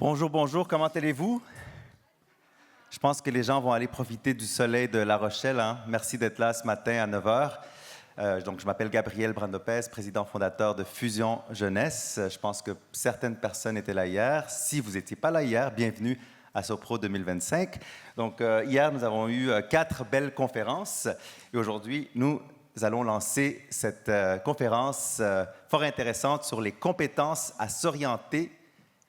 Bonjour, bonjour, comment allez-vous? Je pense que les gens vont aller profiter du soleil de La Rochelle, hein? Merci d'être là ce matin à 9 heures. Donc, je m'appelle Gabriel Brandopez, président fondateur de Fusion Jeunesse. Je pense que certaines personnes étaient là hier. Si vous n'étiez pas là hier, bienvenue à Sopro 2025. Donc, hier, nous avons eu 4 belles conférences et aujourd'hui, nous allons lancer cette conférence fort intéressante sur les compétences à s'orienter,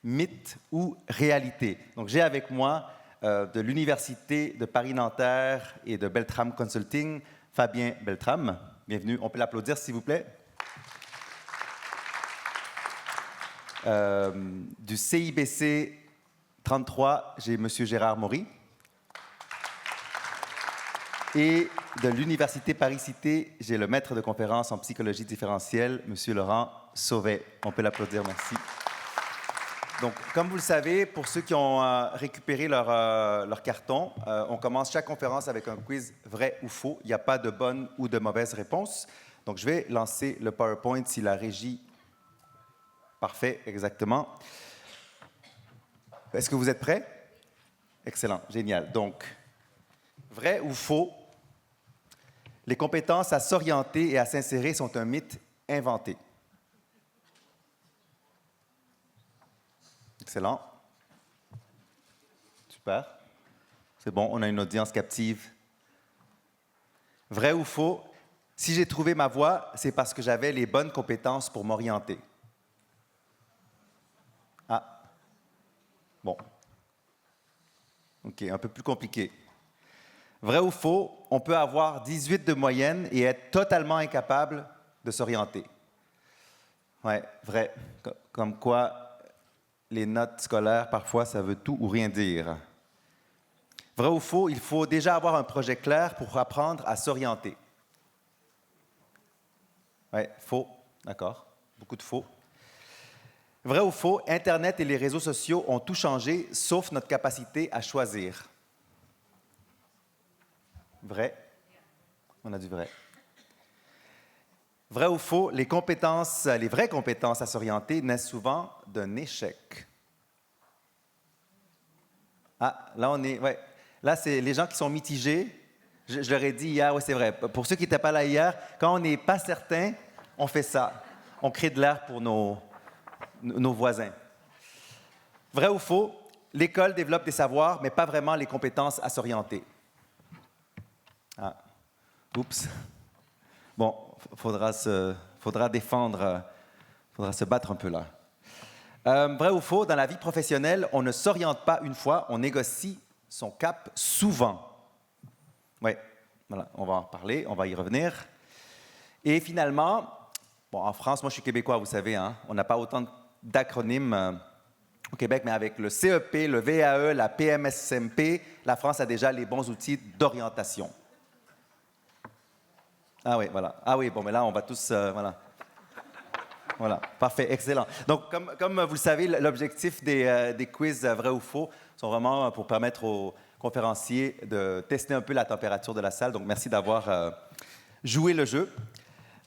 mythe ou réalité. Donc, j'ai avec moi de l'Université de Paris-Nanterre et de Beltrame Consulting, Fabien Beltrame. Bienvenue. On peut l'applaudir, s'il vous plaît. Du CIBC 33, j'ai M. Gérard Maury. Et de l'Université Paris-Cité, j'ai le maître de conférence en psychologie différentielle, M. Laurent Sauvet. On peut l'applaudir, merci. Donc, comme vous le savez, pour ceux qui ont récupéré leur carton, on commence chaque conférence avec un quiz vrai ou faux. Il n'y a pas de bonne ou de mauvaise réponse. Donc, je vais lancer le PowerPoint si la régie... Parfait, exactement. Est-ce que vous êtes prêts? Excellent, génial. Donc, vrai ou faux, les compétences à s'orienter et à s'insérer sont un mythe inventé. Excellent. Super. C'est bon, on a une audience captive. Vrai ou faux, si j'ai trouvé ma voie, c'est parce que j'avais les bonnes compétences pour m'orienter. Ah. Bon. OK, un peu plus compliqué. Vrai ou faux, on peut avoir 18 de moyenne et être totalement incapable de s'orienter. Oui, vrai. Comme quoi... Les notes scolaires, parfois, ça veut tout ou rien dire. Vrai ou faux, il faut déjà avoir un projet clair pour apprendre à s'orienter. Oui, faux, d'accord. Beaucoup de faux. Vrai ou faux, Internet et les réseaux sociaux ont tout changé, sauf notre capacité à choisir. Vrai. On a du vrai. Vrai ou faux, les vraies compétences à s'orienter naissent souvent d'un échec. Ah, là, ouais. Là, c'est les gens qui sont mitigés. Je leur ai dit hier, oui, c'est vrai. Pour ceux qui n'étaient pas là hier, quand on n'est pas certain, on fait ça. On crée de l'air pour nos voisins. Vrai ou faux, l'école développe des savoirs, mais pas vraiment les compétences à s'orienter. Ah, oups. Bon, faudra défendre, faudra se battre un peu là. Vrai ou faux, dans la vie professionnelle, on ne s'oriente pas une fois, on négocie son cap souvent. Oui, voilà, on va en parler, on va y revenir. Et finalement, bon, en France, moi je suis québécois, vous savez, hein, on n'a pas autant d'acronymes au Québec, mais avec le CEP, le VAE, la PMSMP, la France a déjà les bons outils d'orientation. Ah oui, voilà. Ah oui, bon, mais là, on va tous... voilà. Voilà, parfait, excellent. Donc, comme vous le savez, l'objectif des quiz vrai ou faux sont vraiment pour permettre aux conférenciers de tester un peu la température de la salle. Donc, merci d'avoir joué le jeu.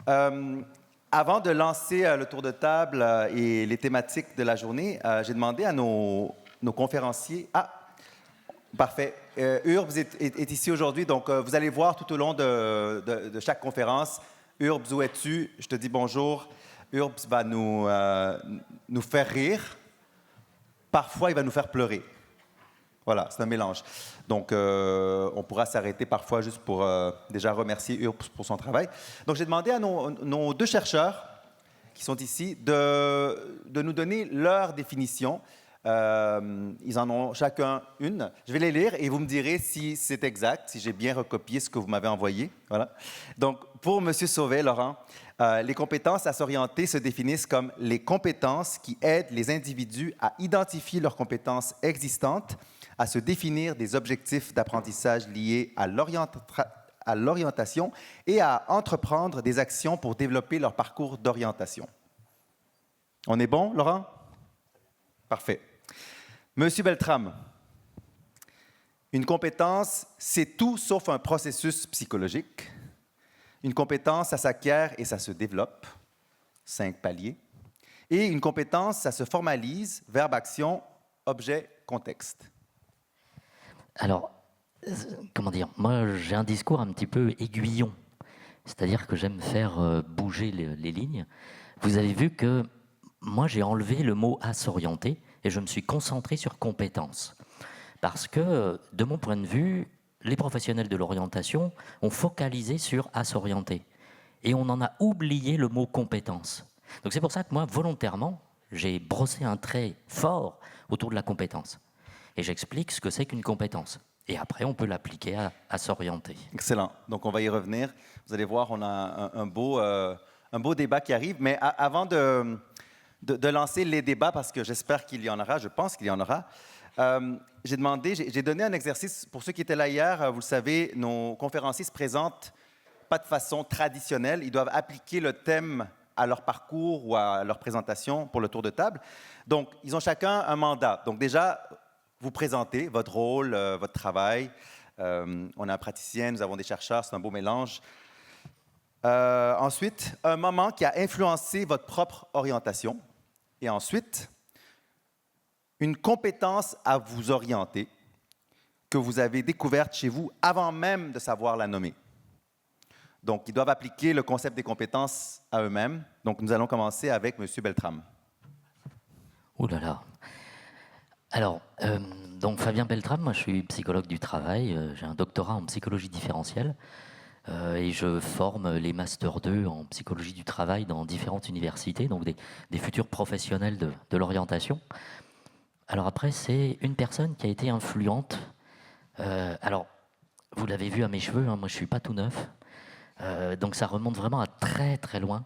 Avant de lancer le tour de table et les thématiques de la journée, j'ai demandé à nos conférenciers... Ah, parfait. Urbs est ici aujourd'hui, donc vous allez voir tout au long de chaque conférence. Urbs, où es-tu? Je te dis bonjour. Urbs va nous faire rire. Parfois, il va nous faire pleurer. Voilà, c'est un mélange. Donc, on pourra s'arrêter parfois juste pour déjà remercier Urbs pour son travail. Donc, j'ai demandé à nos 2 chercheurs qui sont ici de nous donner leur définition. Ils en ont chacun une. Je vais les lire et vous me direz si c'est exact, si j'ai bien recopié ce que vous m'avez envoyé. Voilà. Donc, pour M. Sauvet, Laurent, les compétences à s'orienter se définissent comme les compétences qui aident les individus à identifier leurs compétences existantes, à se définir des objectifs d'apprentissage liés à l'orientation et à entreprendre des actions pour développer leur parcours d'orientation. On est bon, Laurent? Parfait. Monsieur Beltrame, une compétence, c'est tout sauf un processus psychologique. Une compétence, ça s'acquiert et ça se développe. 5 paliers. Et une compétence, ça se formalise, verbe-action, objet, contexte. Alors, comment dire, moi j'ai un discours un petit peu aiguillon, c'est-à-dire que j'aime faire bouger les lignes. Vous avez vu que moi j'ai enlevé le mot à s'orienter et je me suis concentré sur compétences. Parce que, de mon point de vue, les professionnels de l'orientation ont focalisé sur à s'orienter. Et on en a oublié le mot compétence. Donc c'est pour ça que moi, volontairement, j'ai brossé un trait fort autour de la compétence. Et j'explique ce que c'est qu'une compétence. Et après, on peut l'appliquer à s'orienter. Excellent. Donc, on va y revenir. Vous allez voir, on a un beau débat qui arrive. Mais avant de lancer les débats, parce que j'espère qu'il y en aura, je pense qu'il y en aura, j'ai donné un exercice pour ceux qui étaient là hier. Vous le savez, nos conférenciers se présentent pas de façon traditionnelle. Ils doivent appliquer le thème à leur parcours ou à leur présentation pour le tour de table. Donc, ils ont chacun un mandat. Donc, déjà, vous présentez votre rôle, votre travail. On a un praticien, nous avons des chercheurs, c'est un beau mélange. Ensuite, un moment qui a influencé votre propre orientation. Et ensuite, une compétence à vous orienter que vous avez découverte chez vous avant même de savoir la nommer. Donc, ils doivent appliquer le concept des compétences à eux-mêmes. Donc, nous allons commencer avec M. Beltrame. Ouh là là. Alors, donc Fabien Beltrame, moi je suis psychologue du travail, j'ai un doctorat en psychologie différentielle et je forme les Master 2 en psychologie du travail dans différentes universités, donc des futurs professionnels de l'orientation. Alors après, c'est une personne qui a été influente. Alors, vous l'avez vu à mes cheveux, hein, moi je ne suis pas tout neuf, donc ça remonte vraiment à très très loin.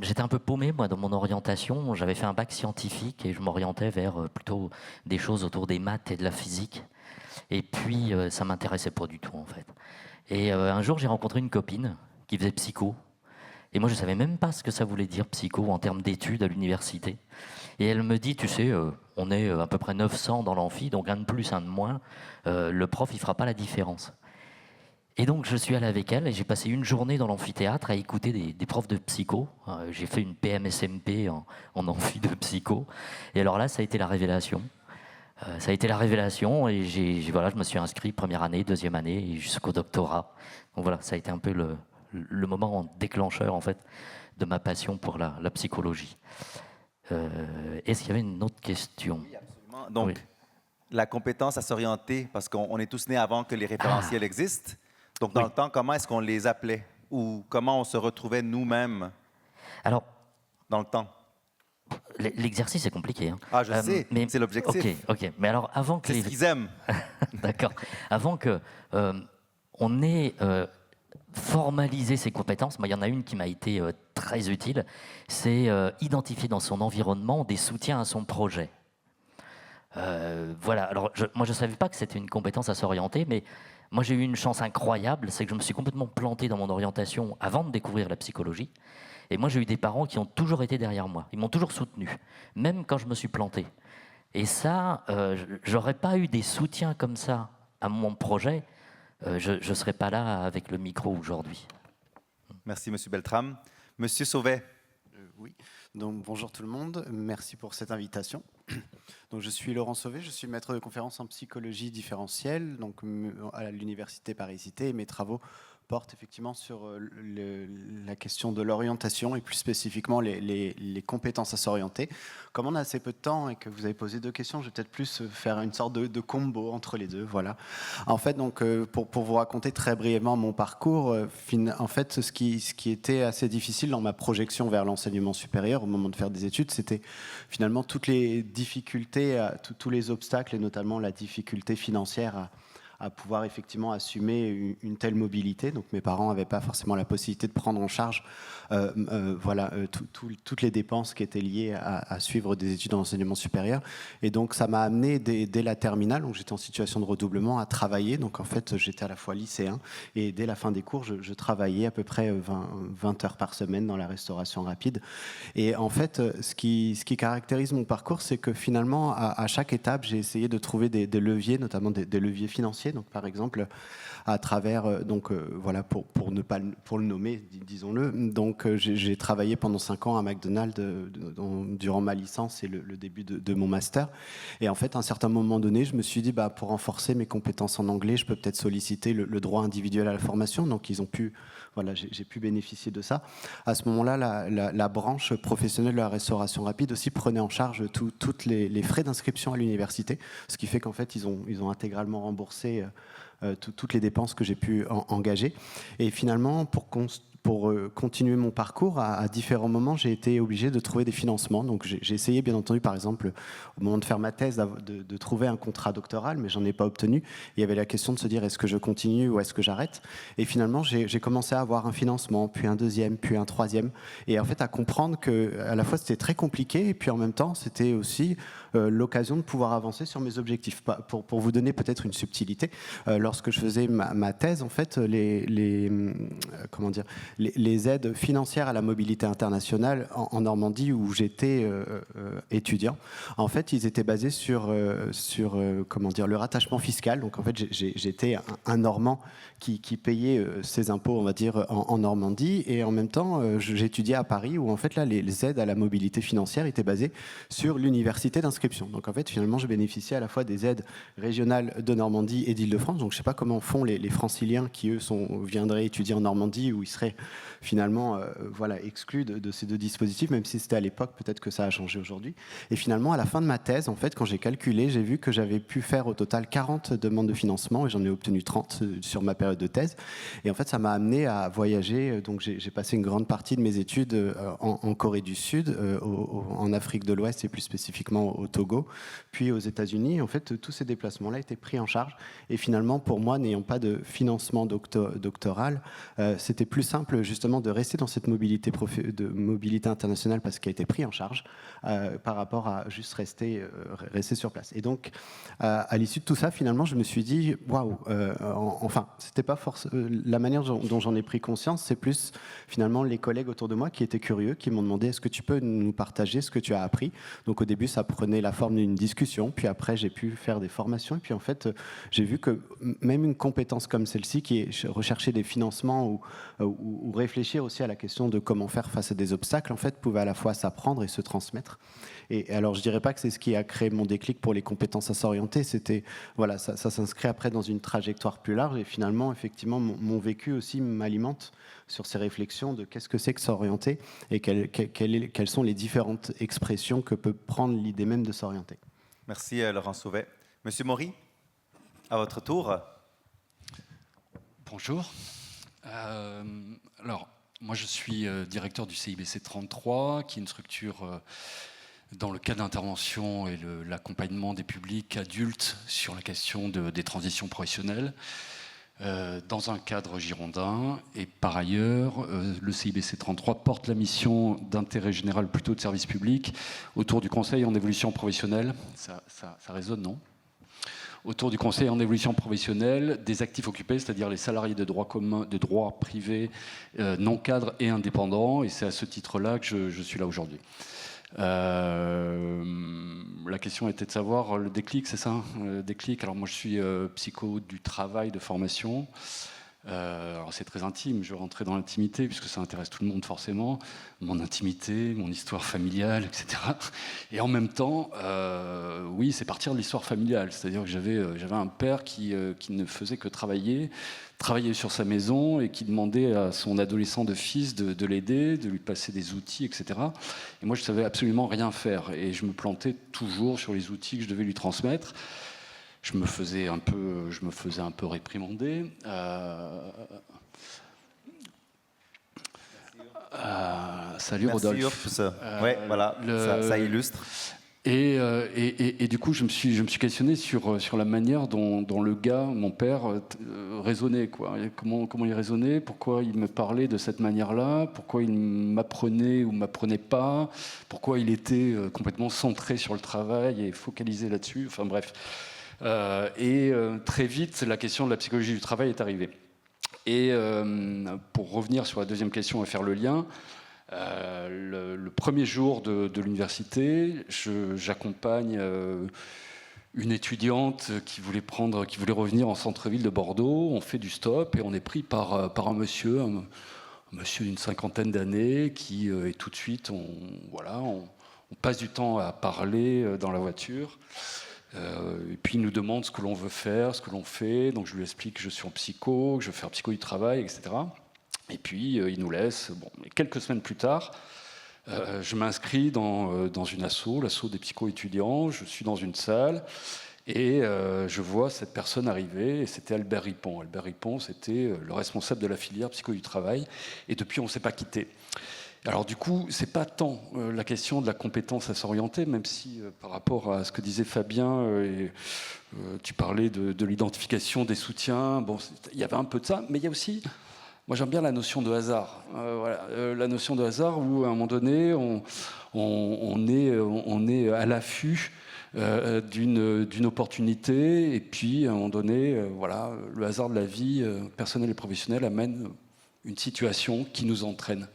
J'étais un peu paumé, moi, dans mon orientation. J'avais fait un bac scientifique et je m'orientais vers plutôt des choses autour des maths et de la physique. Et puis, ça ne m'intéressait pas du tout, en fait. Et un jour, j'ai rencontré une copine qui faisait psycho. Et moi, je ne savais même pas ce que ça voulait dire, psycho, en termes d'études à l'université. Et elle me dit, tu sais, on est à peu près 900 dans l'amphi, donc un de plus, un de moins. Le prof, il ne fera pas la différence. Et donc, je suis allé avec elle et j'ai passé une journée dans l'amphithéâtre à écouter des profs de psycho. J'ai fait une PMSMP en amphi de psycho. Et alors là, ça a été la révélation. Ça a été la révélation et voilà, je me suis inscrit première année, deuxième année et jusqu'au doctorat. Donc voilà, ça a été un peu le moment déclencheur, en fait, de ma passion pour la psychologie. Est-ce qu'il y avait une autre question? Oui, absolument. Donc, oui. La compétence à s'orienter, parce qu'on est tous nés avant que les référentiels existent. Donc, dans le temps, comment est-ce qu'on les appelait? Ou comment on se retrouvait nous-mêmes dans le temps? L'exercice est compliqué. Hein. Ah, je sais, mais c'est l'objectif. Ok. Mais alors, avant que c'est ce qu'ils aiment. D'accord. Avant que on ait formalisé ses compétences, moi, il y en a une qui m'a été très utile, c'est identifier dans son environnement des soutiens à son projet. Voilà. Alors, moi, je ne savais pas que c'était une compétence à s'orienter, mais moi, j'ai eu une chance incroyable, c'est que je me suis complètement planté dans mon orientation avant de découvrir la psychologie. Et moi, j'ai eu des parents qui ont toujours été derrière moi. Ils m'ont toujours soutenu, même quand je me suis planté. Et ça, j'aurais pas eu des soutiens comme ça à mon projet, je ne serais pas là avec le micro aujourd'hui. Merci, M. Beltrame. Monsieur Sauvet. Oui, donc bonjour tout le monde, merci pour cette invitation. Donc, je suis Laurent Sauvet, je suis maître de conférence en psychologie différentielle donc, à l'Université Paris-Cité et mes travaux portent effectivement sur la question de l'orientation et plus spécifiquement les compétences à s'orienter. Comme on a assez peu de temps et que vous avez posé deux questions, je vais peut-être plus faire une sorte de combo entre les deux. Voilà. En fait, donc, pour vous raconter très brièvement mon parcours, en fait, ce qui était assez difficile dans ma projection vers l'enseignement supérieur au moment de faire des études, c'était finalement toutes les difficultés, tous les obstacles et notamment la difficulté financière à pouvoir effectivement assumer une telle mobilité. Donc mes parents n'avaient pas forcément la possibilité de prendre en charge toutes les dépenses qui étaient liées à suivre des études en enseignement supérieur. Et donc ça m'a amené dès la terminale, donc j'étais en situation de redoublement, à travailler. Donc en fait j'étais à la fois lycéen et dès la fin des cours, je travaillais à peu près 20 heures par semaine dans la restauration rapide. Et en fait, ce qui caractérise mon parcours, c'est que finalement, à chaque étape, j'ai essayé de trouver des leviers, notamment des leviers financiers, différencier. Donc, par exemple, à travers, voilà, pour le nommer, disons-le. Donc, j'ai travaillé pendant 5 ans à McDonald's durant ma licence et le début de mon master. Et en fait, à un certain moment donné, je me suis dit, pour renforcer mes compétences en anglais, je peux peut-être solliciter le droit individuel à la formation. Donc, ils ont pu, voilà, j'ai pu bénéficier de ça. À ce moment-là, la branche professionnelle de la restauration rapide aussi prenait en charge toutes les frais d'inscription à l'université, ce qui fait qu'en fait, ils ont intégralement remboursé toutes les dépenses que j'ai pu engager. Et finalement, pour continuer mon parcours, à différents moments, j'ai été obligé de trouver des financements. Donc j'ai essayé, bien entendu, par exemple, au moment de faire ma thèse, de trouver un contrat doctoral, mais j'en ai pas obtenu. Il y avait la question de se dire, est-ce que je continue ou est-ce que j'arrête? Et finalement, j'ai commencé à avoir un financement, puis un deuxième, puis un troisième. Et en fait, à comprendre qu'à la fois, c'était très compliqué, et puis en même temps, c'était aussi l'occasion de pouvoir avancer sur mes objectifs. Pour vous donner peut-être une subtilité, lorsque je faisais ma thèse, en fait, comment dire, les aides financières à la mobilité internationale en Normandie où j'étais étudiant, en fait, ils étaient basés sur comment dire, le rattachement fiscal. Donc, en fait, j'étais un Normand qui payait ses impôts, on va dire, en Normandie, et en même temps, j'étudiais à Paris où, en fait, là, les aides à la mobilité financière étaient basées sur l'université d'inscription. Donc, en fait, finalement, je bénéficiais à la fois des aides régionales de Normandie et d'Île-de-France. Donc, je ne sais pas comment font les franciliens qui, eux, viendraient étudier en Normandie, où ils seraient finalement voilà, exclus de ces deux dispositifs, même si c'était à l'époque, peut-être que ça a changé aujourd'hui. Et finalement, à la fin de ma thèse, en fait, quand j'ai calculé, j'ai vu que j'avais pu faire au total 40 demandes de financement et j'en ai obtenu 30 sur ma période de thèse. Et en fait, ça m'a amené à voyager. Donc, j'ai passé une grande partie de mes études en Corée du Sud, en Afrique de l'Ouest et plus spécifiquement au Togo, puis aux États-Unis. En fait, tous ces déplacements-là étaient pris en charge. Et finalement, pour moi, n'ayant pas de financement doctoral, c'était plus simple justement de rester dans cette mobilité internationale parce qu'elle a été pris en charge par rapport à juste rester sur place. Et donc, à l'issue de tout ça, finalement, je me suis dit, waouh, enfin, c'était pas la manière dont j'en ai pris conscience, c'est plus finalement les collègues autour de moi qui étaient curieux, qui m'ont demandé, est-ce que tu peux nous partager ce que tu as appris? Donc, au début, ça prenait la forme d'une discussion, puis après, j'ai pu faire des formations, et puis en fait, j'ai vu que même une compétence comme celle-ci, qui est rechercher des financements ou réfléchir aussi à la question de comment faire face à des obstacles, en fait, pouvait à la fois s'apprendre et se transmettre. Et alors, je dirais pas que c'est ce qui a créé mon déclic pour les compétences à s'orienter. C'était, voilà, ça s'inscrit après dans une trajectoire plus large. Et finalement, effectivement, mon vécu aussi m'alimente sur ces réflexions de qu'est-ce que c'est que s'orienter et quelles sont les différentes expressions que peut prendre l'idée même de s'orienter. Merci, Laurent Sauvé. Monsieur Maury, à votre tour. Bonjour. Alors, moi, je suis directeur du CIBC 33, qui est une structure dans le cadre d'intervention et l'accompagnement des publics adultes sur la question des transitions professionnelles, dans un cadre girondin. Et par ailleurs, le CIBC 33 porte la mission d'intérêt général, plutôt de service public, autour du conseil en évolution professionnelle. Ça résonne, non ? Autour du conseil en évolution professionnelle des actifs occupés, c'est-à-dire les salariés de droit commun, de droit privé, non cadres et indépendants. Et c'est à ce titre-là que je suis là aujourd'hui. La question était de savoir le déclic, c'est ça, le déclic. Alors moi, je suis psycho du travail, de formation. Alors c'est très intime, je vais rentrer dans l'intimité puisque ça intéresse tout le monde forcément, mon intimité, mon histoire familiale, etc. Et en même temps, oui, c'est partir de l'histoire familiale, c'est-à-dire que j'avais un père qui ne faisait que travailler sur sa maison et qui demandait à son adolescent de fils de l'aider, de lui passer des outils, etc. Et moi, je ne savais absolument rien faire et je me plantais toujours sur les outils que je devais lui transmettre. Je me faisais un peu réprimander. Salut Rodolphe. Oui, voilà, ça illustre. Et du coup, je me suis questionné sur la manière dont le gars, mon père, raisonnait, quoi. Comment il raisonnait, pourquoi il me parlait de cette manière-là, pourquoi il m'apprenait ou m'apprenait pas, pourquoi il était complètement centré sur le travail et focalisé là-dessus. Enfin bref. Très vite, la question de la psychologie du travail est arrivée. Et pour revenir sur la deuxième question et faire le lien, le premier jour de l'université, j'accompagne une étudiante qui voulait revenir en centre-ville de Bordeaux. On fait du stop et on est pris par un monsieur d'une cinquantaine d'années qui, et tout de suite, on passe du temps à parler dans la voiture. Et puis il nous demande ce que l'on veut faire, ce que l'on fait. Donc je lui explique que je suis en psycho, que je veux faire psycho du travail, etc. Et puis il nous laisse. Bon, et quelques semaines plus tard, je m'inscris dans une l'asso des psycho-étudiants. Je suis dans une salle et je vois cette personne arriver. Et c'était Albert Ripon. Albert Ripon, c'était le responsable de la filière psycho du travail. Et depuis, on ne s'est pas quitté. Alors du coup, c'est pas tant la question de la compétence à s'orienter, même si par rapport à ce que disait Fabien, tu parlais de l'identification des soutiens, bon, il y avait un peu de ça, mais il y a aussi, moi j'aime bien la notion de hasard, la notion de hasard où à un moment donné, on est à l'affût d'une opportunité, et puis à un moment donné, le hasard de la vie personnelle et professionnelle amène une situation qui nous entraîne.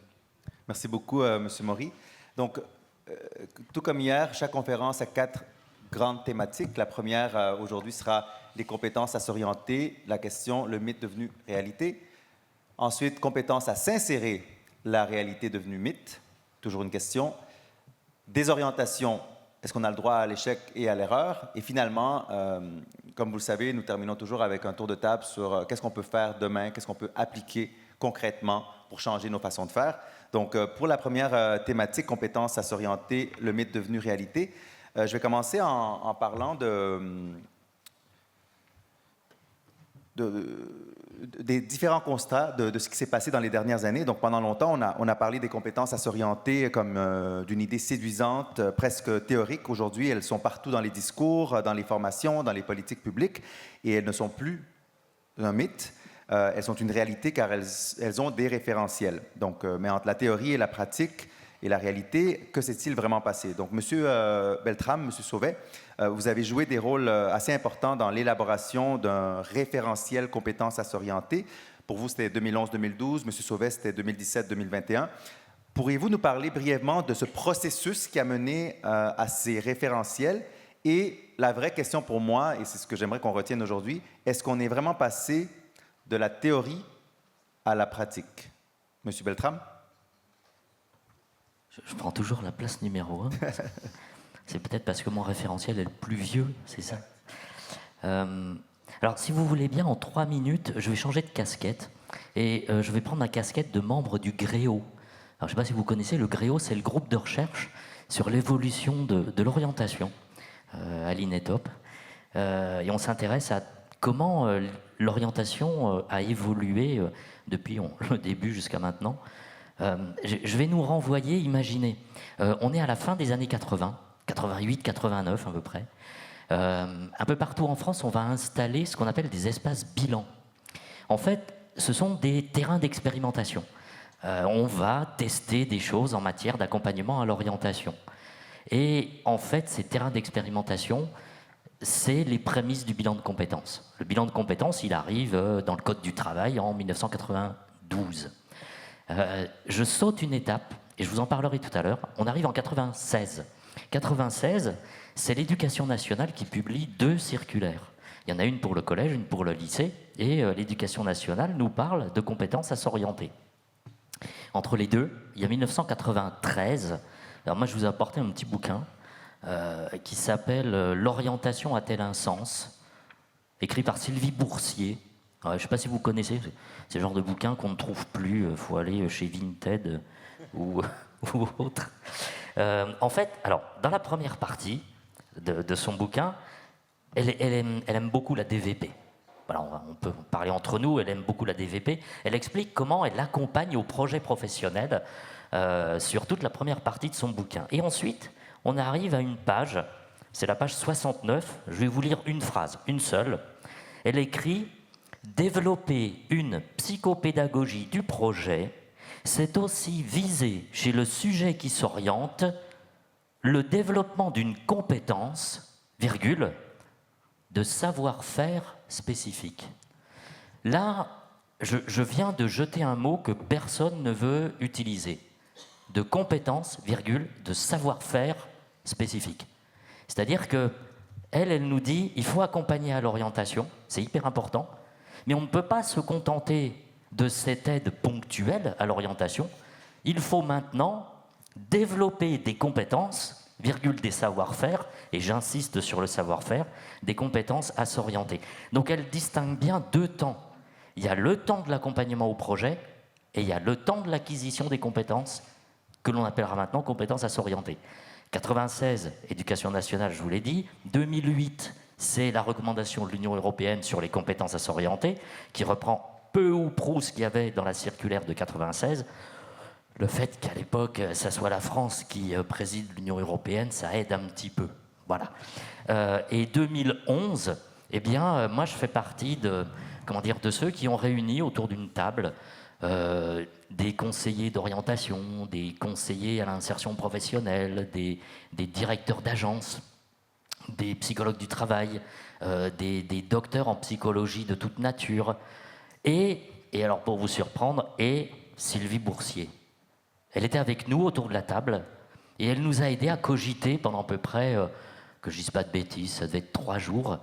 Merci beaucoup, M. Maury. Donc, tout comme hier, chaque conférence a 4 grandes thématiques. La première, aujourd'hui, sera les compétences à s'orienter, la question, le mythe devenu réalité. Ensuite, compétences à s'insérer, la réalité devenue mythe, toujours une question. Désorientation, est-ce qu'on a le droit à l'échec et à l'erreur? Et finalement, comme vous le savez, nous terminons toujours avec un tour de table sur qu'est-ce qu'on peut faire demain, qu'est-ce qu'on peut appliquer concrètement pour changer nos façons de faire. Donc, pour la première thématique, compétences à s'orienter, le mythe devenu réalité, je vais commencer en parlant des différents constats de ce qui s'est passé dans les dernières années. Donc, pendant longtemps, on a parlé des compétences à s'orienter comme d'une idée séduisante, presque théorique. Aujourd'hui, elles sont partout dans les discours, dans les formations, dans les politiques publiques, et elles ne sont plus un mythe. Elles sont une réalité car elles ont des référentiels. Donc, mais entre la théorie et la pratique et la réalité, que s'est-il vraiment passé? Donc, Monsieur Beltrame, Monsieur Sauvet, vous avez joué des rôles assez importants dans l'élaboration d'un référentiel compétences à s'orienter. Pour vous, c'était 2011-2012. Monsieur Sauvet, c'était 2017-2021. Pourriez-vous nous parler brièvement de ce processus qui a mené à ces référentiels? Et la vraie question pour moi, et c'est ce que j'aimerais qu'on retienne aujourd'hui, est-ce qu'on est vraiment passé de la théorie à la pratique? Monsieur Beltrame? Je prends toujours la place numéro 1. C'est peut-être parce que mon référentiel est le plus vieux, c'est ça. Alors, si vous voulez bien, en 3 minutes, je vais changer de casquette et je vais prendre ma casquette de membre du GREO. Alors, je ne sais pas si vous connaissez, le GREO, c'est le groupe de recherche sur l'évolution de l'orientation à l'INETOP. Et on s'intéresse à comment l'orientation a évolué depuis le début jusqu'à maintenant. Je vais nous renvoyer, imaginez, on est à la fin des années 80, 88, 89 à peu près. Un peu partout en France, on va installer ce qu'on appelle des espaces bilans. En fait, ce sont des terrains d'expérimentation. On va tester des choses en matière d'accompagnement à l'orientation. Et en fait, ces terrains d'expérimentation, c'est les prémices du bilan de compétences. Le bilan de compétences, il arrive dans le Code du travail en 1992. Je saute une étape, et je vous en parlerai tout à l'heure. On arrive en 96. 96, c'est l'Éducation nationale qui publie 2 circulaires. Il y en a une pour le collège, une pour le lycée, et l'Éducation nationale nous parle de compétences à s'orienter. Entre les deux, il y a 1993. Alors moi, je vous ai apporté un petit bouquin qui s'appelle « L'orientation a-t-elle un sens ?» écrit par Sylvie Boursier. Je ne sais pas si vous connaissez, c'est le genre de bouquin qu'on ne trouve plus, il faut aller chez Vinted ou autre. En fait, alors, dans la première partie de son bouquin, elle aime beaucoup la DVP. Voilà, on peut parler entre nous, elle aime beaucoup la DVP. Elle explique comment elle accompagne au projet professionnel sur toute la première partie de son bouquin. Et ensuite, on arrive à une page, c'est la page 69, je vais vous lire une phrase, une seule. Elle écrit « Développer une psychopédagogie du projet, c'est aussi viser chez le sujet qui s'oriente le développement d'une compétence, virgule, de savoir-faire spécifique. » Là, je viens de jeter un mot que personne ne veut utiliser. De compétence, virgule, de savoir-faire spécifique. C'est-à-dire que elle nous dit il faut accompagner à l'orientation, c'est hyper important, mais on ne peut pas se contenter de cette aide ponctuelle à l'orientation. Il faut maintenant développer des compétences, des savoir-faire, et j'insiste sur le savoir-faire, des compétences à s'orienter. Donc elle distingue bien 2 temps. Il y a le temps de l'accompagnement au projet et il y a le temps de l'acquisition des compétences que l'on appellera maintenant compétences à s'orienter. 96, éducation nationale, je vous l'ai dit. 2008, c'est la recommandation de l'Union européenne sur les compétences à s'orienter, qui reprend peu ou prou ce qu'il y avait dans la circulaire de 96. Le fait qu'à l'époque, ça soit la France qui préside l'Union européenne, ça aide un petit peu. Voilà. Et 2011, eh bien, moi, je fais partie de ceux qui ont réuni autour d'une table des conseillers d'orientation, des conseillers à l'insertion professionnelle, des directeurs d'agence, des psychologues du travail, des docteurs en psychologie de toute nature, et alors pour vous surprendre, et Sylvie Boursier. Elle était avec nous autour de la table, et elle nous a aidés à cogiter pendant à peu près, que je ne dise pas de bêtises, ça devait être 3 jours.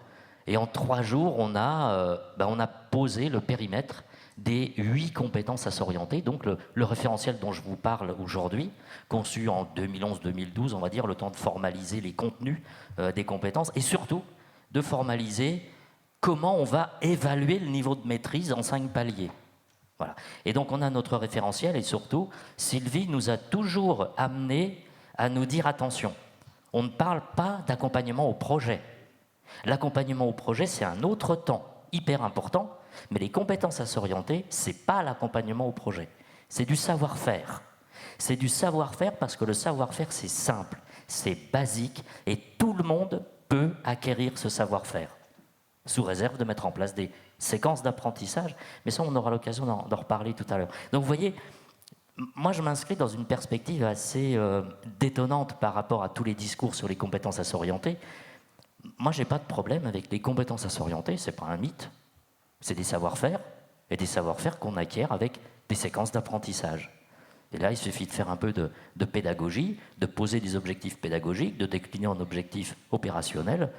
Et en 3 jours, on a posé le périmètre des 8 compétences à s'orienter. Donc le référentiel dont je vous parle aujourd'hui, conçu en 2011-2012, on va dire, le temps de formaliser les contenus des compétences, et surtout de formaliser comment on va évaluer le niveau de maîtrise en 5 paliers. Voilà. Et donc on a notre référentiel, et surtout, Sylvie nous a toujours amené à nous dire attention, on ne parle pas d'accompagnement au projet. L'accompagnement au projet, c'est un autre temps hyper important, mais les compétences à s'orienter, ce n'est pas l'accompagnement au projet. C'est du savoir-faire. C'est du savoir-faire parce que le savoir-faire, c'est simple, c'est basique, et tout le monde peut acquérir ce savoir-faire, sous réserve de mettre en place des séquences d'apprentissage. Mais ça, on aura l'occasion d'en reparler tout à l'heure. Donc vous voyez, moi je m'inscris dans une perspective assez détonnante par rapport à tous les discours sur les compétences à s'orienter. Moi, je n'ai pas de problème avec les compétences à s'orienter, ce n'est pas un mythe. C'est des savoir-faire, et des savoir-faire qu'on acquiert avec des séquences d'apprentissage. Et là, il suffit de faire un peu de pédagogie, de poser des objectifs pédagogiques, de décliner en objectifs opérationnels,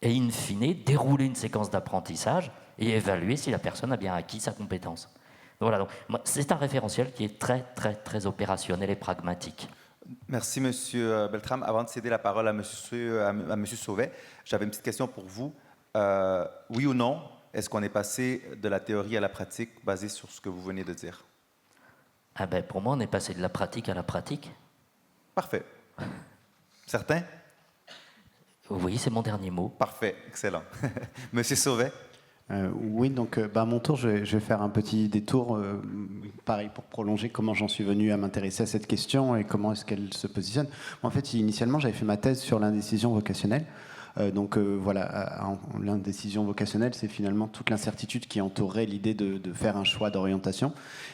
et in fine, dérouler une séquence d'apprentissage et évaluer si la personne a bien acquis sa compétence. Voilà, donc c'est un référentiel qui est très, très, très opérationnel et pragmatique. Merci, M. Beltrame. Avant de céder la parole à M. Sauvet, j'avais une petite question pour vous. Oui ou non, est-ce qu'on est passé de la théorie à la pratique basée sur ce que vous venez de dire? Ah ben, pour moi, on est passé de la pratique à la pratique. Parfait. Certain? Oui, c'est mon dernier mot. Parfait, excellent. Monsieur Sauvet? Oui, donc à mon tour, je vais faire un petit détour, pareil, pour prolonger comment j'en suis venu à m'intéresser à cette question et comment est-ce qu'elle se positionne. En fait, initialement, j'avais fait ma thèse sur l'indécision vocationnelle. Voilà, l'indécision vocationnelle, c'est finalement toute l'incertitude qui entourerait l'idée de faire un choix d'orientation.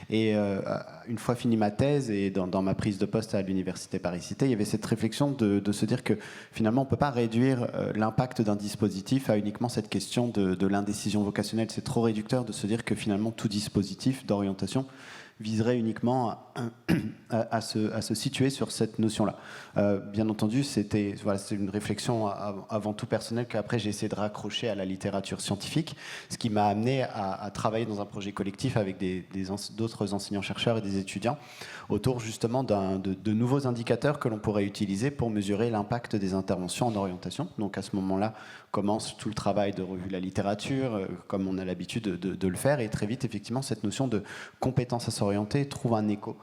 Et une fois fini ma thèse et dans ma prise de poste à l'université Paris-Cité, il y avait cette réflexion de se dire que finalement, on ne peut pas réduire l'impact d'un dispositif à uniquement cette question de l'indécision vocationnelle. C'est trop réducteur de se dire que finalement, tout dispositif d'orientation viserait uniquement à se situer sur cette notion-là. Bien entendu, c'est une réflexion avant tout personnelle qu'après j'ai essayé de raccrocher à la littérature scientifique, ce qui m'a amené à travailler dans un projet collectif avec d'autres enseignants-chercheurs et des étudiants autour justement de nouveaux indicateurs que l'on pourrait utiliser pour mesurer l'impact des interventions en orientation. Donc à ce moment-là, commence tout le travail de revue de la littérature, comme on a l'habitude de le faire, et très vite, effectivement, cette notion de compétence à s'orienter trouve un écho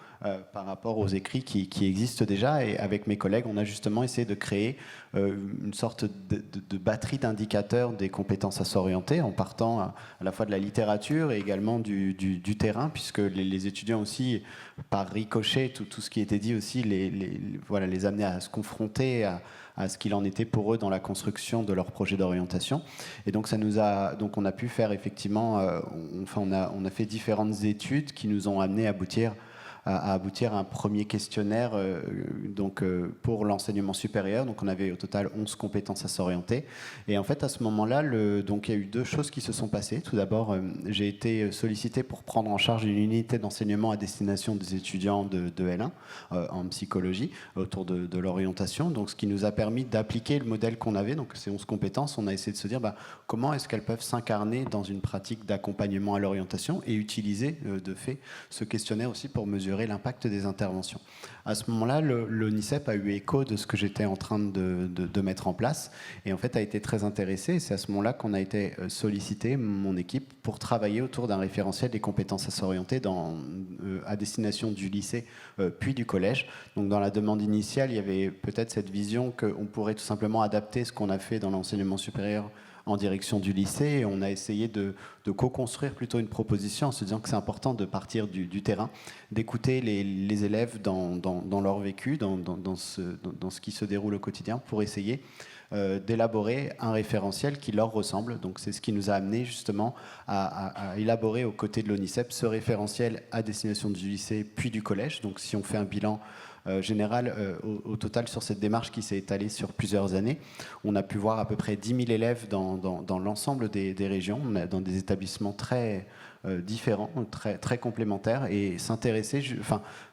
par rapport aux écrits qui existent déjà. Et avec mes collègues, on a justement essayé de créer une sorte de batterie d'indicateurs des compétences à s'orienter, en partant à la fois de la littérature et également du terrain, puisque les étudiants aussi, par ricochet, tout ce qui était dit aussi, les amener à se confronter à ce qu'il en était pour eux dans la construction de leur projet d'orientation. Et donc on a pu faire effectivement, on a fait différentes études qui nous ont amené à aboutir à aboutir à un premier questionnaire pour l'enseignement supérieur. Donc on avait au total 11 compétences à s'orienter. Et en fait, à ce moment-là, donc il y a eu deux choses qui se sont passées. Tout d'abord, j'ai été sollicité pour prendre en charge une unité d'enseignement à destination des étudiants de L1 en psychologie autour de l'orientation. Donc ce qui nous a permis d'appliquer le modèle qu'on avait, donc ces 11 compétences. On a essayé de se dire comment est-ce qu'elles peuvent s'incarner dans une pratique d'accompagnement à l'orientation et utiliser de fait ce questionnaire aussi pour mesurer l'impact des interventions. À ce moment-là, l'ONICEP a eu écho de ce que j'étais en train de mettre en place et en fait a été très intéressé. C'est à ce moment-là qu'on a été sollicité, mon équipe, pour travailler autour d'un référentiel des compétences à s'orienter à destination du lycée puis du collège. Donc dans la demande initiale, il y avait peut-être cette vision qu'on pourrait tout simplement adapter ce qu'on a fait dans l'enseignement supérieur en direction du lycée, et on a essayé de co-construire plutôt une proposition en se disant que c'est important de partir du terrain, d'écouter les élèves dans leur vécu, dans ce qui se déroule au quotidien, pour essayer d'élaborer un référentiel qui leur ressemble. Donc c'est ce qui nous a amené justement à élaborer aux côtés de l'ONICEP ce référentiel à destination du lycée puis du collège. Donc si on fait un bilan général au total sur cette démarche qui s'est étalée sur plusieurs années, on a pu voir à peu près 10 000 élèves dans l'ensemble des régions, dans des établissements très différents, très complémentaires, et s'intéresser,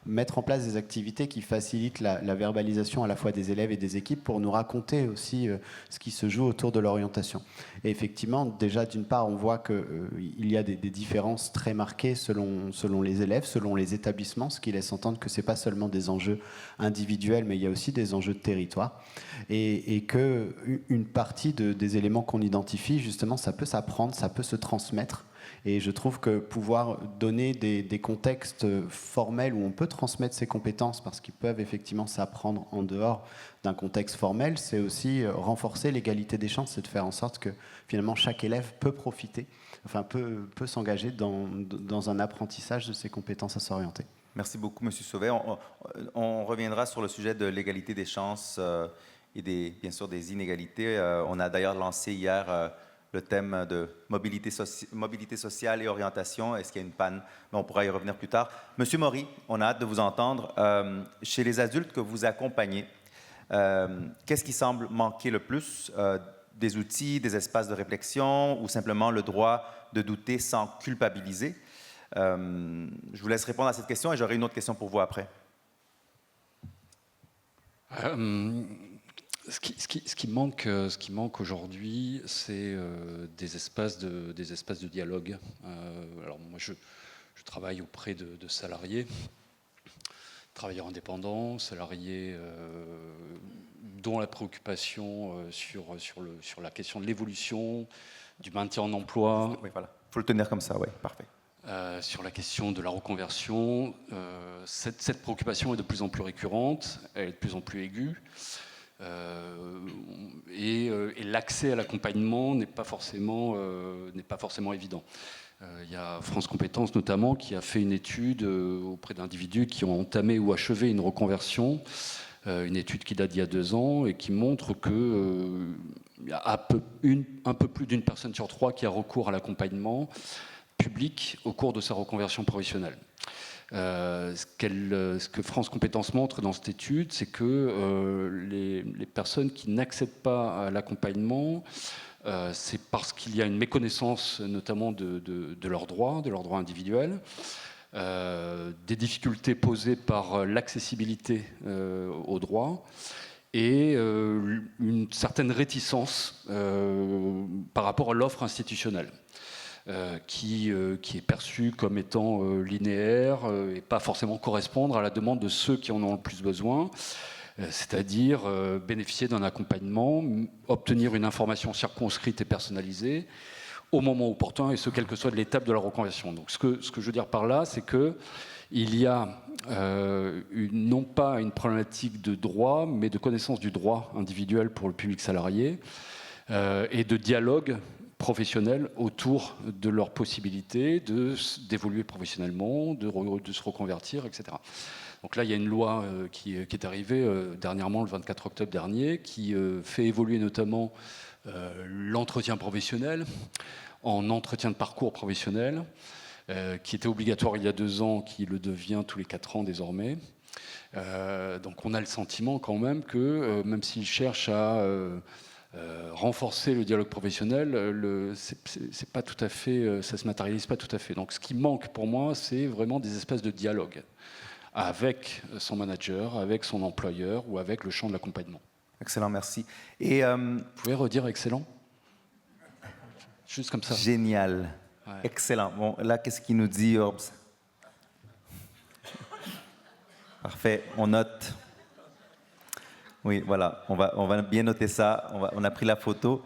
mettre en place des activités qui facilitent la verbalisation à la fois des élèves et des équipes pour nous raconter aussi ce qui se joue autour de l'orientation. Et effectivement, déjà d'une part, on voit qu'il y a des différences très marquées selon les élèves, selon les établissements, ce qui laisse entendre que ce n'est pas seulement des enjeux individuels, mais il y a aussi des enjeux de territoire, et qu'une partie des éléments qu'on identifie, justement, ça peut s'apprendre, ça peut se transmettre. Et je trouve que pouvoir donner des contextes formels où on peut transmettre ces compétences, parce qu'ils peuvent effectivement s'apprendre en dehors d'un contexte formel, c'est aussi renforcer l'égalité des chances, c'est de faire en sorte que finalement chaque élève peut profiter, peut s'engager dans un apprentissage de ses compétences à s'orienter. Merci beaucoup, M. Sauvé. On reviendra sur le sujet de l'égalité des chances et bien sûr des inégalités. On a d'ailleurs lancé hier le thème de mobilité sociale et orientation. Est-ce qu'il y a une panne? Mais on pourra y revenir plus tard. Monsieur Maury, on a hâte de vous entendre. Chez les adultes que vous accompagnez, qu'est-ce qui semble manquer le plus? Des outils, des espaces de réflexion ou simplement le droit de douter sans culpabiliser? Je vous laisse répondre à cette question et j'aurai une autre question pour vous après. Ce qui manque aujourd'hui, c'est des espaces de dialogue. Alors moi, je travaille auprès de salariés, travailleurs indépendants, salariés dont la préoccupation sur la question de l'évolution, du maintien en emploi. Oui, voilà. Il faut le tenir comme ça, oui, parfait. Sur la question de la reconversion, cette préoccupation est de plus en plus récurrente, elle est de plus en plus aiguë. Et l'accès à l'accompagnement n'est pas forcément évident. Il y a France Compétences notamment qui a fait une étude auprès d'individus qui ont entamé ou achevé une reconversion, une étude qui date d'il y a 2 ans et qui montre qu'il y a un peu plus d'une personne sur 3 qui a recours à l'accompagnement public au cours de sa reconversion professionnelle. Ce que France Compétences montre dans cette étude, c'est que les personnes qui n'accèdent pas à l'accompagnement, c'est parce qu'il y a une méconnaissance notamment de leurs droits individuels, des difficultés posées par l'accessibilité aux droits et une certaine réticence par rapport à l'offre institutionnelle. Qui est perçu comme étant linéaire et pas forcément correspondre à la demande de ceux qui en ont le plus besoin, c'est-à-dire bénéficier d'un accompagnement, obtenir une information circonscrite et personnalisée au moment opportun, et ce, quelle que soit l'étape de la reconversion. Donc ce que je veux dire par là, c'est qu'il y a non pas une problématique de droit, mais de connaissance du droit individuel pour le public salarié et de dialogue professionnels autour de leur possibilité d'évoluer professionnellement, de se reconvertir, etc. Donc là, il y a une loi qui est arrivée dernièrement, le 24 octobre dernier, qui fait évoluer notamment l'entretien professionnel en entretien de parcours professionnel, qui était obligatoire il y a 2 ans, qui le devient tous les 4 ans désormais. Donc on a le sentiment quand même que, même s'il cherche à renforcer le dialogue professionnel, c'est pas tout à fait, ça se matérialise pas tout à fait. Donc ce qui manque pour moi, c'est vraiment des espaces de dialogue avec son manager, avec son employeur ou avec le champ de l'accompagnement. Excellent, merci. Et, Vous pouvez redire excellent? Juste comme ça. génial. Ouais. Excellent. Bon, là, qu'est-ce qu'il nous dit, Urbs? Parfait, on note. Oui, voilà, on va bien noter ça. On a pris la photo.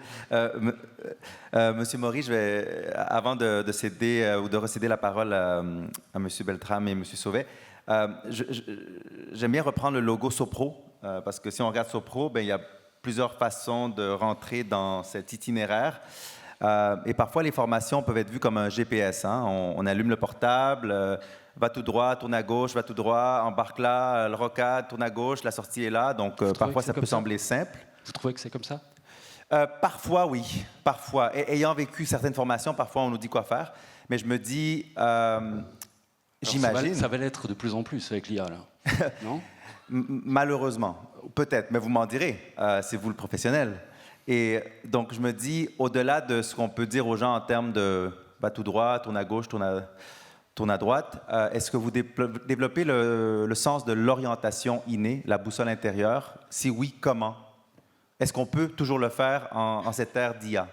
Monsieur Maury, avant de céder ou de recéder la parole à Monsieur Beltrame et Monsieur Sauvé, j'aime bien reprendre le logo Sopro, parce que si on regarde Sopro, ben, il y a plusieurs façons de rentrer dans cet itinéraire. Et parfois, les formations peuvent être vues comme un GPS. Hein? On allume le portable, va tout droit, tourne à gauche, va tout droit, embarque là, le rocade, tourne à gauche, la sortie est là. Donc, parfois, ça peut sembler simple. Vous trouvez que c'est comme ça? Parfois, oui. Parfois. Ayant vécu certaines formations, parfois, on nous dit quoi faire. Mais je me dis, j'imagine... Ça va l'être de plus en plus avec l'IA, là. Non? Malheureusement. Peut-être, mais vous m'en direz. C'est vous le professionnel. Et donc, je me dis, au-delà de ce qu'on peut dire aux gens en termes de va tout droit, tourne à gauche, tourne à droite, est-ce que vous développez le sens de l'orientation innée, la boussole intérieure? Si oui, comment? Est-ce qu'on peut toujours le faire en cette ère d'IA?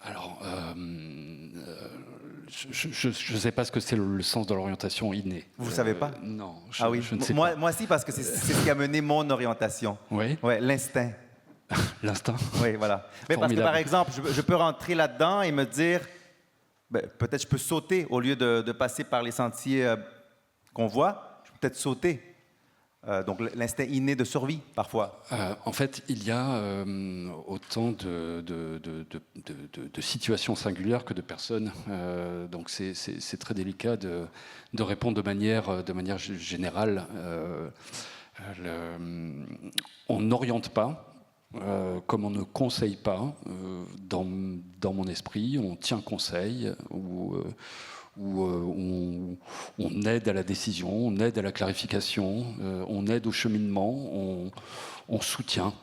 Alors, je ne sais pas ce que c'est le sens de l'orientation innée. Vous ne savez pas? Non, ah oui, je ne sais pas. Moi, si, parce que c'est ce qui a mené mon orientation. Oui? Ouais, l'instinct. L'instinct? Oui, voilà. Mais parce que, par exemple, je peux rentrer là-dedans et me dire, ben, peut-être je peux sauter au lieu de passer par les sentiers qu'on voit. Je peux peut-être sauter. Donc, l'instinct inné de survie, parfois. En fait, il y a autant de situations singulières que de personnes. Donc, c'est très délicat de répondre de manière générale. On n'oriente pas. Comme on ne conseille pas, dans mon esprit, on tient conseil, ou on aide à la décision, on aide à la clarification, on aide au cheminement, on soutient,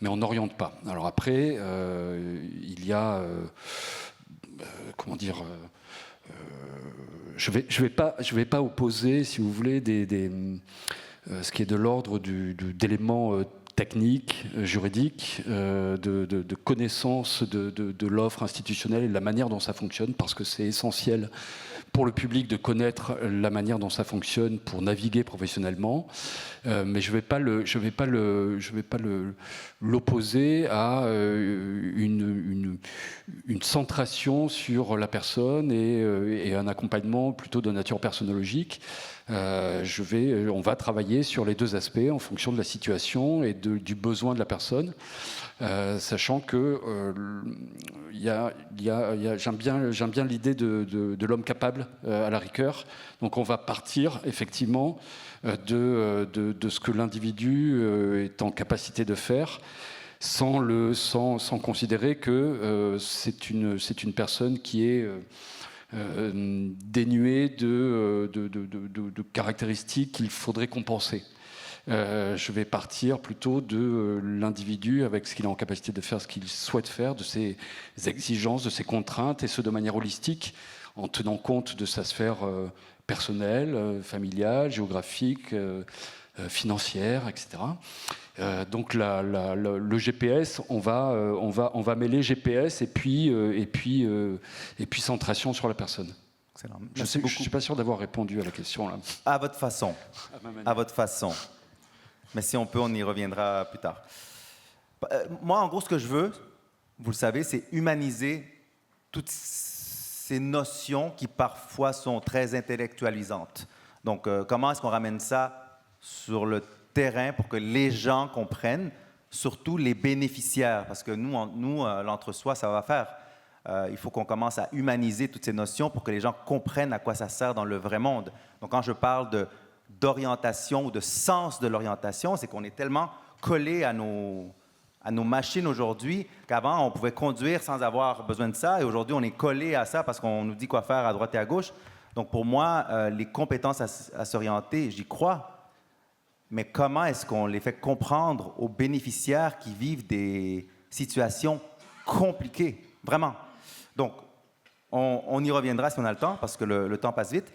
mais on n'oriente pas. Alors après, il y a, comment dire, je vais pas opposer, si vous voulez, ce qui est de l'ordre d'éléments technique, juridique, de connaissance de l'offre institutionnelle et de la manière dont ça fonctionne, parce que c'est essentiel pour le public de connaître la manière dont ça fonctionne pour naviguer professionnellement. Mais je vais pas l'opposer à une centration sur la personne et un accompagnement plutôt de nature personnologique. On va travailler sur les deux aspects en fonction de la situation et du besoin de la personne, sachant que j'aime bien l'idée de l'homme capable à la Ricoeur. Donc on va partir effectivement de ce que l'individu est en capacité de faire, sans considérer que c'est une personne qui est dénué de caractéristiques qu'il faudrait compenser. Je vais partir plutôt de l'individu avec ce qu'il est en capacité de faire, ce qu'il souhaite faire, de ses exigences, de ses contraintes, et ce de manière holistique, en tenant compte de sa sphère personnelle, familiale, géographique, financière, etc. Donc le GPS, on va mêler GPS et puis centration sur la personne. Excellent. Je ne suis pas sûr d'avoir répondu à la question là. À votre façon. À votre façon. Mais si on peut, on y reviendra plus tard. Moi, en gros, ce que je veux, vous le savez, c'est humaniser toutes ces notions qui parfois sont très intellectualisantes. Donc, comment est-ce qu'on ramène ça sur le terrain pour que les gens comprennent, surtout les bénéficiaires, parce que nous l'entre-soi, ça va faire. Il faut qu'on commence à humaniser toutes ces notions pour que les gens comprennent à quoi ça sert dans le vrai monde. Donc, quand je parle d'orientation ou de sens de l'orientation, c'est qu'on est tellement collé à à nos machines aujourd'hui, qu'avant, on pouvait conduire sans avoir besoin de ça, et aujourd'hui, on est collé à ça parce qu'on nous dit quoi faire à droite et à gauche. Donc, pour moi, les compétences à s'orienter, j'y crois, mais comment est-ce qu'on les fait comprendre aux bénéficiaires qui vivent des situations compliquées, vraiment? Donc, on y reviendra si on a le temps, parce que le temps passe vite.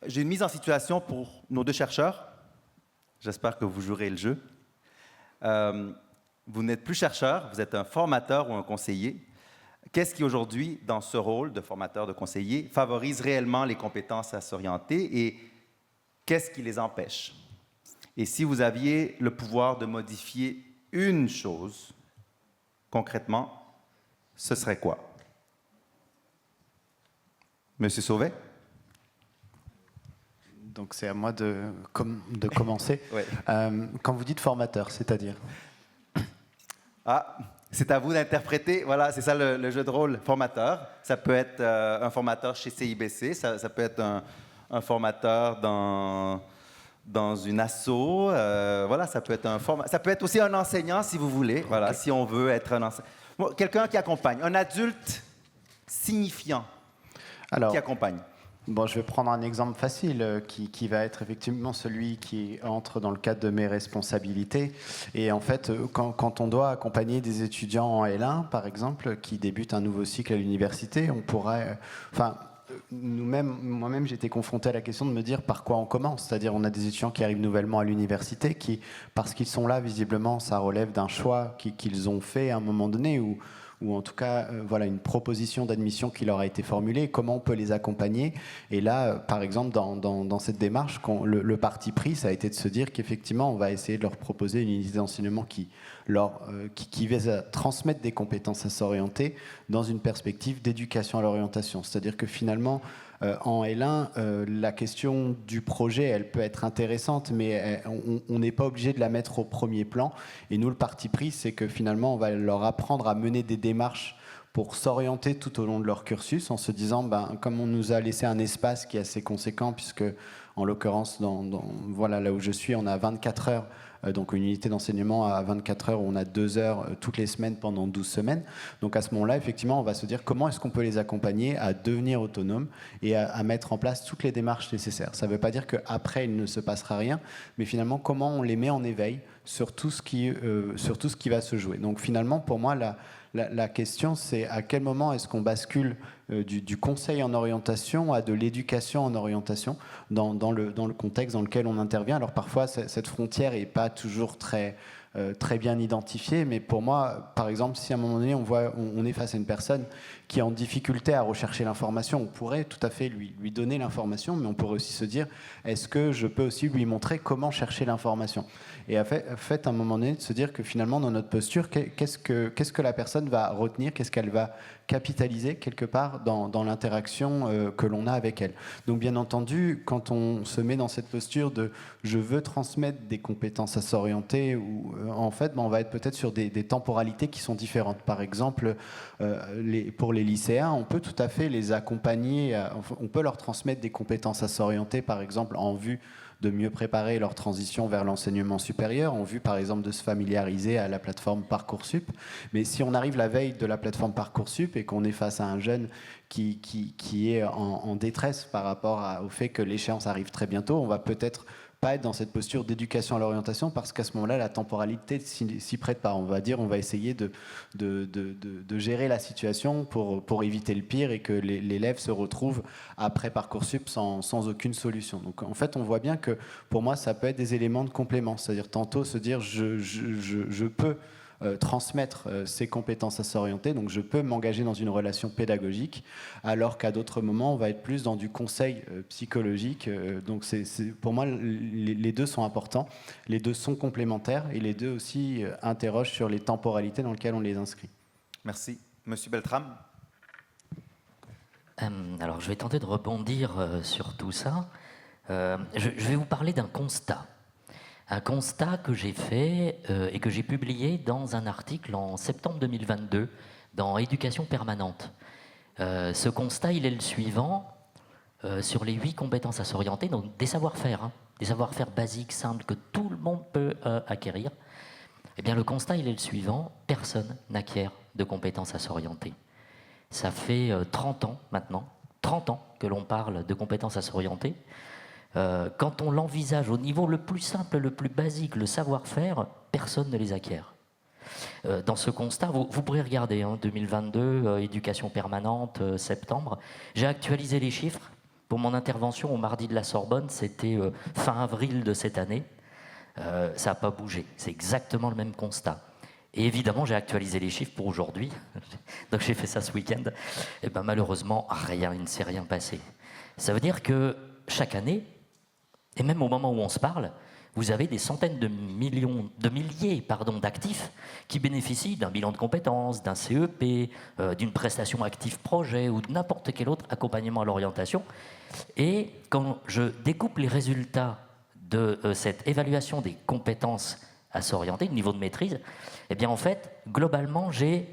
J'ai une mise en situation pour nos 2 chercheurs. J'espère que vous jouerez le jeu. Vous n'êtes plus chercheur, vous êtes un formateur ou un conseiller. Qu'est-ce qui, aujourd'hui, dans ce rôle de formateur, de conseiller, favorise réellement les compétences à s'orienter et qu'est-ce qui les empêche? Et si vous aviez le pouvoir de modifier une chose, concrètement, ce serait quoi? Monsieur Sauvé? Donc c'est à moi de commencer. Oui. Quand vous dites formateur, c'est-à-dire? Ah, c'est à vous d'interpréter. Voilà, c'est ça le jeu de rôle. Formateur, ça peut être un formateur chez CIBC, ça peut être un formateur dans une asso. Voilà, ça peut être ça peut être aussi un enseignant si vous voulez. Voilà, si on veut être un enseignant. Bon, quelqu'un qui accompagne, un adulte signifiant qui accompagne. Bon, je vais prendre un exemple facile qui va être effectivement celui qui entre dans le cadre de mes responsabilités. Et en fait, quand on doit accompagner des étudiants en L1, par exemple, qui débutent un nouveau cycle à l'université, on pourrait... moi-même, j'étais confronté à la question de me dire par quoi on commence. C'est-à-dire, on a des étudiants qui arrivent nouvellement à l'université, qui, parce qu'ils sont là, visiblement, ça relève d'un choix qu'ils ont fait à un moment donné, ou en tout cas, voilà, une proposition d'admission qui leur a été formulée, comment on peut les accompagner. Et là, par exemple, dans cette démarche, le parti pris, ça a été de se dire qu'effectivement, on va essayer de leur proposer une unité d'enseignement qui vise à transmettre des compétences à s'orienter dans une perspective d'éducation à l'orientation. C'est-à-dire que finalement, en L1, la question du projet, elle peut être intéressante, mais on n'est pas obligé de la mettre au premier plan. Et nous, le parti pris, c'est que finalement, on va leur apprendre à mener des démarches pour s'orienter tout au long de leur cursus, en se disant, comme on nous a laissé un espace qui est assez conséquent, puisque, en l'occurrence, voilà, là où je suis, on a 24 heures, donc une unité d'enseignement à 24 heures, où on a 2 heures toutes les semaines pendant 12 semaines. Donc à ce moment-là, effectivement, on va se dire comment est-ce qu'on peut les accompagner à devenir autonomes et à mettre en place toutes les démarches nécessaires. Ça ne veut pas dire qu'après, il ne se passera rien, mais finalement, comment on les met en éveil sur tout ce qui va se jouer. Donc finalement, pour moi, la question, c'est à quel moment est-ce qu'on bascule du conseil en orientation à de l'éducation en orientation dans le contexte dans lequel on intervient. Alors parfois, cette frontière n'est pas toujours très bien identifiée, mais pour moi, par exemple, si à un moment donné, on est face à une personne qui est en difficulté à rechercher l'information, on pourrait tout à fait lui donner l'information, mais on pourrait aussi se dire, est-ce que je peux aussi lui montrer comment chercher l'information? Et en fait, à un moment donné, de se dire que finalement, dans notre posture, qu'est-ce que la personne va retenir, qu'est-ce qu'elle va capitaliser quelque part dans l'interaction que l'on a avec elle. Donc bien entendu, quand on se met dans cette posture de je veux transmettre des compétences à s'orienter, en fait, on va être peut-être sur des temporalités qui sont différentes. Par exemple, pour les lycéens, on peut tout à fait les accompagner, on peut leur transmettre des compétences à s'orienter, par exemple, en vue de mieux préparer leur transition vers l'enseignement supérieur, en vue par exemple de se familiariser à la plateforme Parcoursup. Mais si on arrive la veille de la plateforme Parcoursup et qu'on est face à un jeune qui est en détresse par rapport au fait que l'échéance arrive très bientôt, on va peut-être pas être dans cette posture d'éducation à l'orientation parce qu'à ce moment-là, la temporalité s'y prête pas. On va essayer de gérer la situation pour éviter le pire et que l'élève se retrouve après Parcoursup sans aucune solution. Donc en fait, on voit bien que pour moi, ça peut être des éléments de complément. C'est-à-dire tantôt se dire je peux transmettre ses compétences à s'orienter, donc je peux m'engager dans une relation pédagogique, alors qu'à d'autres moments, on va être plus dans du conseil psychologique. Donc pour moi, les deux sont importants, les deux sont complémentaires, et les deux aussi interrogent sur les temporalités dans lesquelles on les inscrit. Merci. Monsieur Beltrame? Alors, je vais tenter de rebondir sur tout ça. Je vais vous parler d'un constat. Un constat que j'ai fait et que j'ai publié dans un article en septembre 2022 dans Éducation permanente. Ce constat, il est le suivant. sur les 8 compétences à s'orienter, donc des savoir-faire, hein, des savoir-faire basiques, simples, que tout le monde peut acquérir, eh bien, le constat, il est le suivant, personne n'acquiert de compétences à s'orienter. Ça fait 30 ans maintenant, 30 ans que l'on parle de compétences à s'orienter. Quand on l'envisage au niveau le plus simple, le plus basique, le savoir-faire, personne ne les acquiert. Dans ce constat, vous pourrez regarder, hein, 2022, éducation permanente, septembre. J'ai actualisé les chiffres. Pour mon intervention au mardi de la Sorbonne, c'était fin avril de cette année. Ça n'a pas bougé. C'est exactement le même constat. Et évidemment, j'ai actualisé les chiffres pour aujourd'hui. Donc j'ai fait ça ce week-end. Et ben, malheureusement, rien, il ne s'est rien passé. Ça veut dire que chaque année, et même au moment où on se parle, vous avez des centaines de milliers d'actifs qui bénéficient d'un bilan de compétences, d'un CEP, d'une prestation active projet ou de n'importe quel autre accompagnement à l'orientation. Et quand je découpe les résultats de cette évaluation des compétences à s'orienter, le niveau de maîtrise, eh bien en fait, globalement, j'ai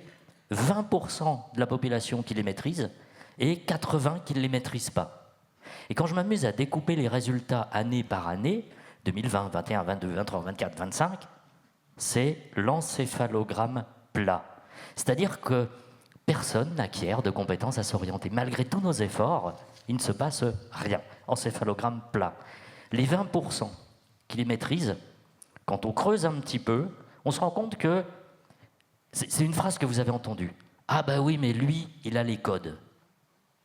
20% de la population qui les maîtrise et 80% qui ne les maîtrisent pas. Et quand je m'amuse à découper les résultats année par année, 2020, 21, 22, 23, 24, 25, c'est l'encéphalogramme plat. C'est-à-dire que personne n'acquiert de compétences à s'orienter. Malgré tous nos efforts, il ne se passe rien. Encéphalogramme plat. Les 20% qui les maîtrisent, quand on creuse un petit peu, on se rend compte que c'est une phrase que vous avez entendue. Ah bah oui, mais lui, il a les codes.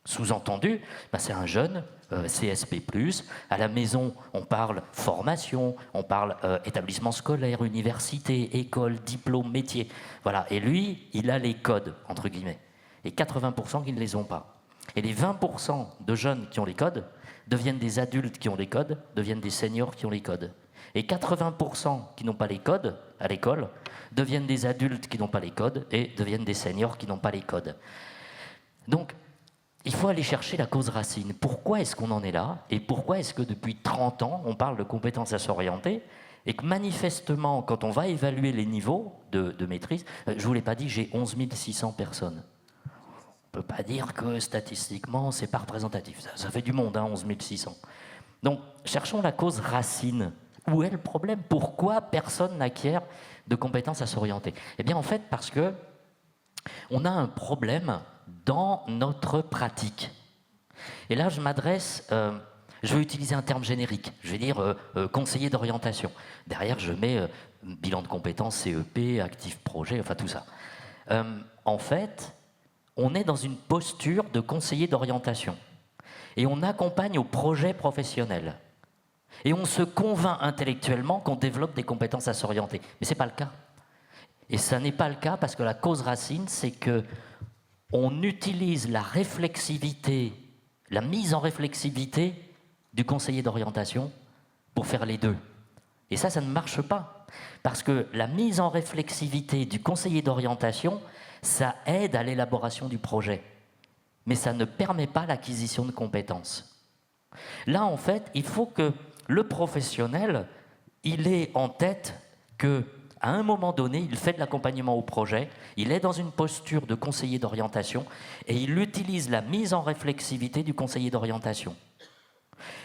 Sous-entendu, bah c'est un jeune CSP+, à la maison on parle formation, on parle établissement scolaire, université, école, diplôme, métier. Voilà. Et lui, il a les codes, entre guillemets. Et 80% qui ne les ont pas. Et les 20% de jeunes qui ont les codes deviennent des adultes qui ont les codes, deviennent des seniors qui ont les codes. Et 80% qui n'ont pas les codes à l'école deviennent des adultes qui n'ont pas les codes et deviennent des seniors qui n'ont pas les codes. Donc, il faut aller chercher la cause racine. Pourquoi est-ce qu'on en est là? Et pourquoi est-ce que depuis 30 ans, on parle de compétences à s'orienter et que manifestement, quand on va évaluer les niveaux de maîtrise, je ne vous l'ai pas dit, j'ai 11 600 personnes. On ne peut pas dire que statistiquement, ce n'est pas représentatif. Ça fait du monde, hein, 11 600. Donc, cherchons la cause racine. Où est le problème? Pourquoi personne n'acquiert de compétences à s'orienter? Eh bien, en fait, parce que on a un problème dans notre pratique. Et là, je m'adresse, je vais utiliser un terme générique, je vais dire conseiller d'orientation. Derrière, je mets bilan de compétences, CEP, actif projet, enfin tout ça. En fait, on est dans une posture de conseiller d'orientation. Et on accompagne au projet professionnel. Et on se convainc intellectuellement qu'on développe des compétences à s'orienter. Mais ce n'est pas le cas. Et ça n'est pas le cas parce que la cause racine, c'est que on utilise la réflexivité, la mise en réflexivité du conseiller d'orientation pour faire les deux. Et ça ne marche pas. Parce que la mise en réflexivité du conseiller d'orientation, ça aide à l'élaboration du projet. Mais ça ne permet pas l'acquisition de compétences. Là, en fait, il faut que le professionnel, il ait en tête que à un moment donné, il fait de l'accompagnement au projet, il est dans une posture de conseiller d'orientation et il utilise la mise en réflexivité du conseiller d'orientation.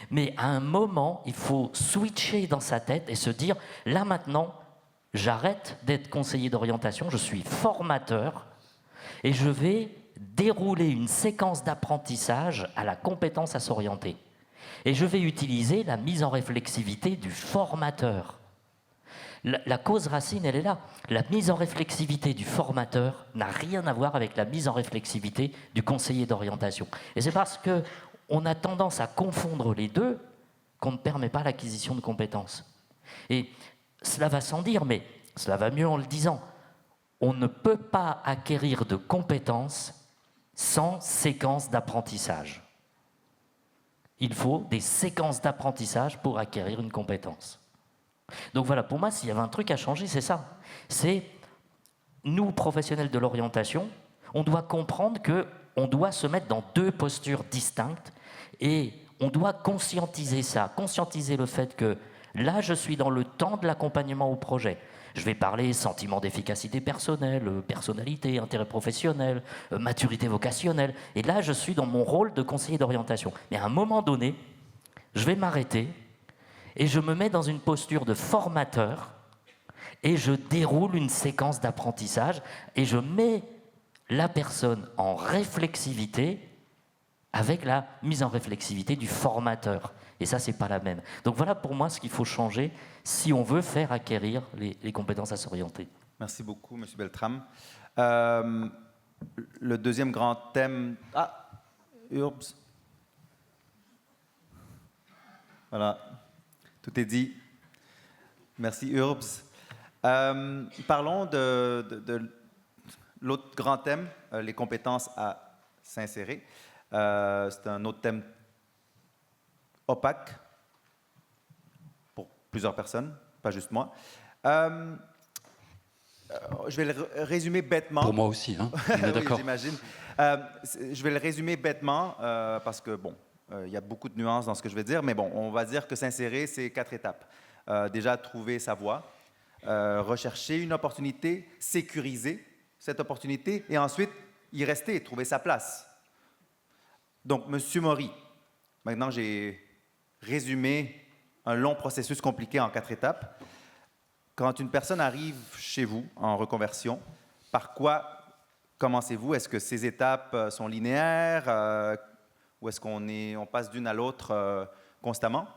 Mais à un moment, il faut switcher dans sa tête et se dire, là maintenant, j'arrête d'être conseiller d'orientation, je suis formateur et je vais dérouler une séquence d'apprentissage à la compétence à s'orienter. Et je vais utiliser la mise en réflexivité du formateur. La cause racine, elle est là. La mise en réflexivité du formateur n'a rien à voir avec la mise en réflexivité du conseiller d'orientation. Et c'est parce qu'on a tendance à confondre les deux qu'on ne permet pas l'acquisition de compétences. Et cela va sans dire, mais cela va mieux en le disant. On ne peut pas acquérir de compétences sans séquence d'apprentissage. Il faut des séquences d'apprentissage pour acquérir une compétence. Donc voilà, pour moi, s'il y avait un truc à changer, c'est ça. C'est, nous, professionnels de l'orientation, on doit comprendre qu'on doit se mettre dans deux postures distinctes et on doit conscientiser ça, conscientiser le fait que Là, je suis dans le temps de l'accompagnement au projet. Je vais parler sentiment d'efficacité personnelle, personnalité, intérêt professionnel, maturité vocationnelle. Et là, je suis dans mon rôle de conseiller d'orientation. Mais à un moment donné, je vais m'arrêter et je me mets dans une posture de formateur et je déroule une séquence d'apprentissage et je mets la personne en réflexivité avec la mise en réflexivité du formateur. Et ça, c'est pas la même. Donc voilà pour moi ce qu'il faut changer si on veut faire acquérir les compétences à s'orienter. Merci beaucoup, M. Beltrame. Le deuxième grand thème... Ah, Urbs. Voilà, tout est dit. Merci, Urbs. Parlons de l'autre grand thème, les compétences à s'insérer. C'est un autre thème opaque pour plusieurs personnes, pas juste moi. Je vais le résumer bêtement. Pour moi aussi, hein. On est d'accord. Oui, j'imagine. Je vais le résumer bêtement parce que, bon, il y a beaucoup de nuances dans ce que je vais dire, mais bon, on va dire que s'insérer, c'est 4 étapes. Déjà, trouver sa voie, rechercher une opportunité, sécuriser cette opportunité et ensuite y rester, trouver sa place. Donc, Monsieur Maury, maintenant j'ai résumé un long processus compliqué en 4 étapes. Quand une personne arrive chez vous en reconversion, par quoi commencez-vous? Est-ce que ces étapes sont linéaires ou est-ce qu'on passe d'une à l'autre constamment?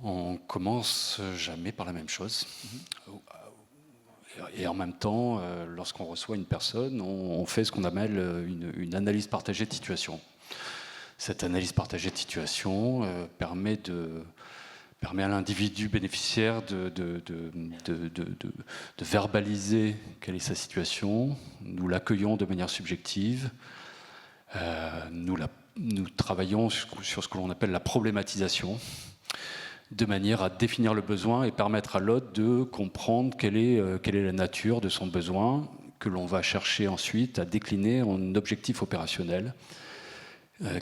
On commence jamais par la même chose. Et en même temps, lorsqu'on reçoit une personne, on fait ce qu'on appelle une analyse partagée de situation. Cette analyse partagée de situation permet à l'individu bénéficiaire de verbaliser quelle est sa situation. Nous l'accueillons de manière subjective. Nous travaillons sur ce que l'on appelle la problématisation, de manière à définir le besoin et permettre à l'autre de comprendre quelle est la nature de son besoin, que l'on va chercher ensuite à décliner en objectif opérationnel,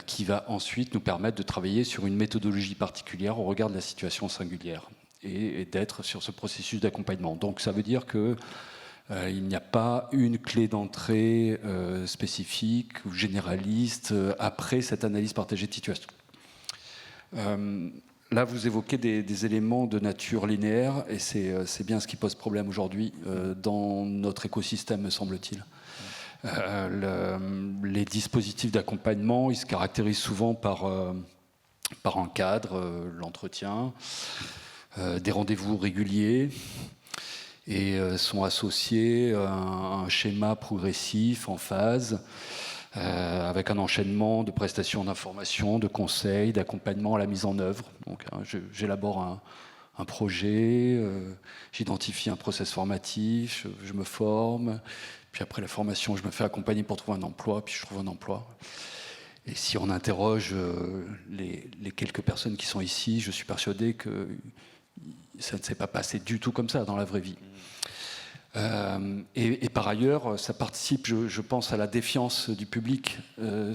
qui va ensuite nous permettre de travailler sur une méthodologie particulière au regard de la situation singulière et d'être sur ce processus d'accompagnement. Donc ça veut dire que il n'y a pas une clé d'entrée spécifique ou généraliste après cette analyse partagée de situation. Là, vous évoquez des éléments de nature linéaire, et c'est bien ce qui pose problème aujourd'hui dans notre écosystème, me semble-t-il. Les dispositifs d'accompagnement, ils se caractérisent souvent par un cadre, l'entretien, des rendez-vous réguliers, et sont associés à un schéma progressif en phase, avec un enchaînement de prestations d'informations, de conseils, d'accompagnement à la mise en œuvre. Donc, j'élabore un projet, j'identifie un process formatif, je me forme, puis après la formation, je me fais accompagner pour trouver un emploi, puis je trouve un emploi. Et si on interroge les quelques personnes qui sont ici, je suis persuadé que ça ne s'est pas passé du tout comme ça dans la vraie vie. Et par ailleurs, ça participe, je pense, à la défiance du public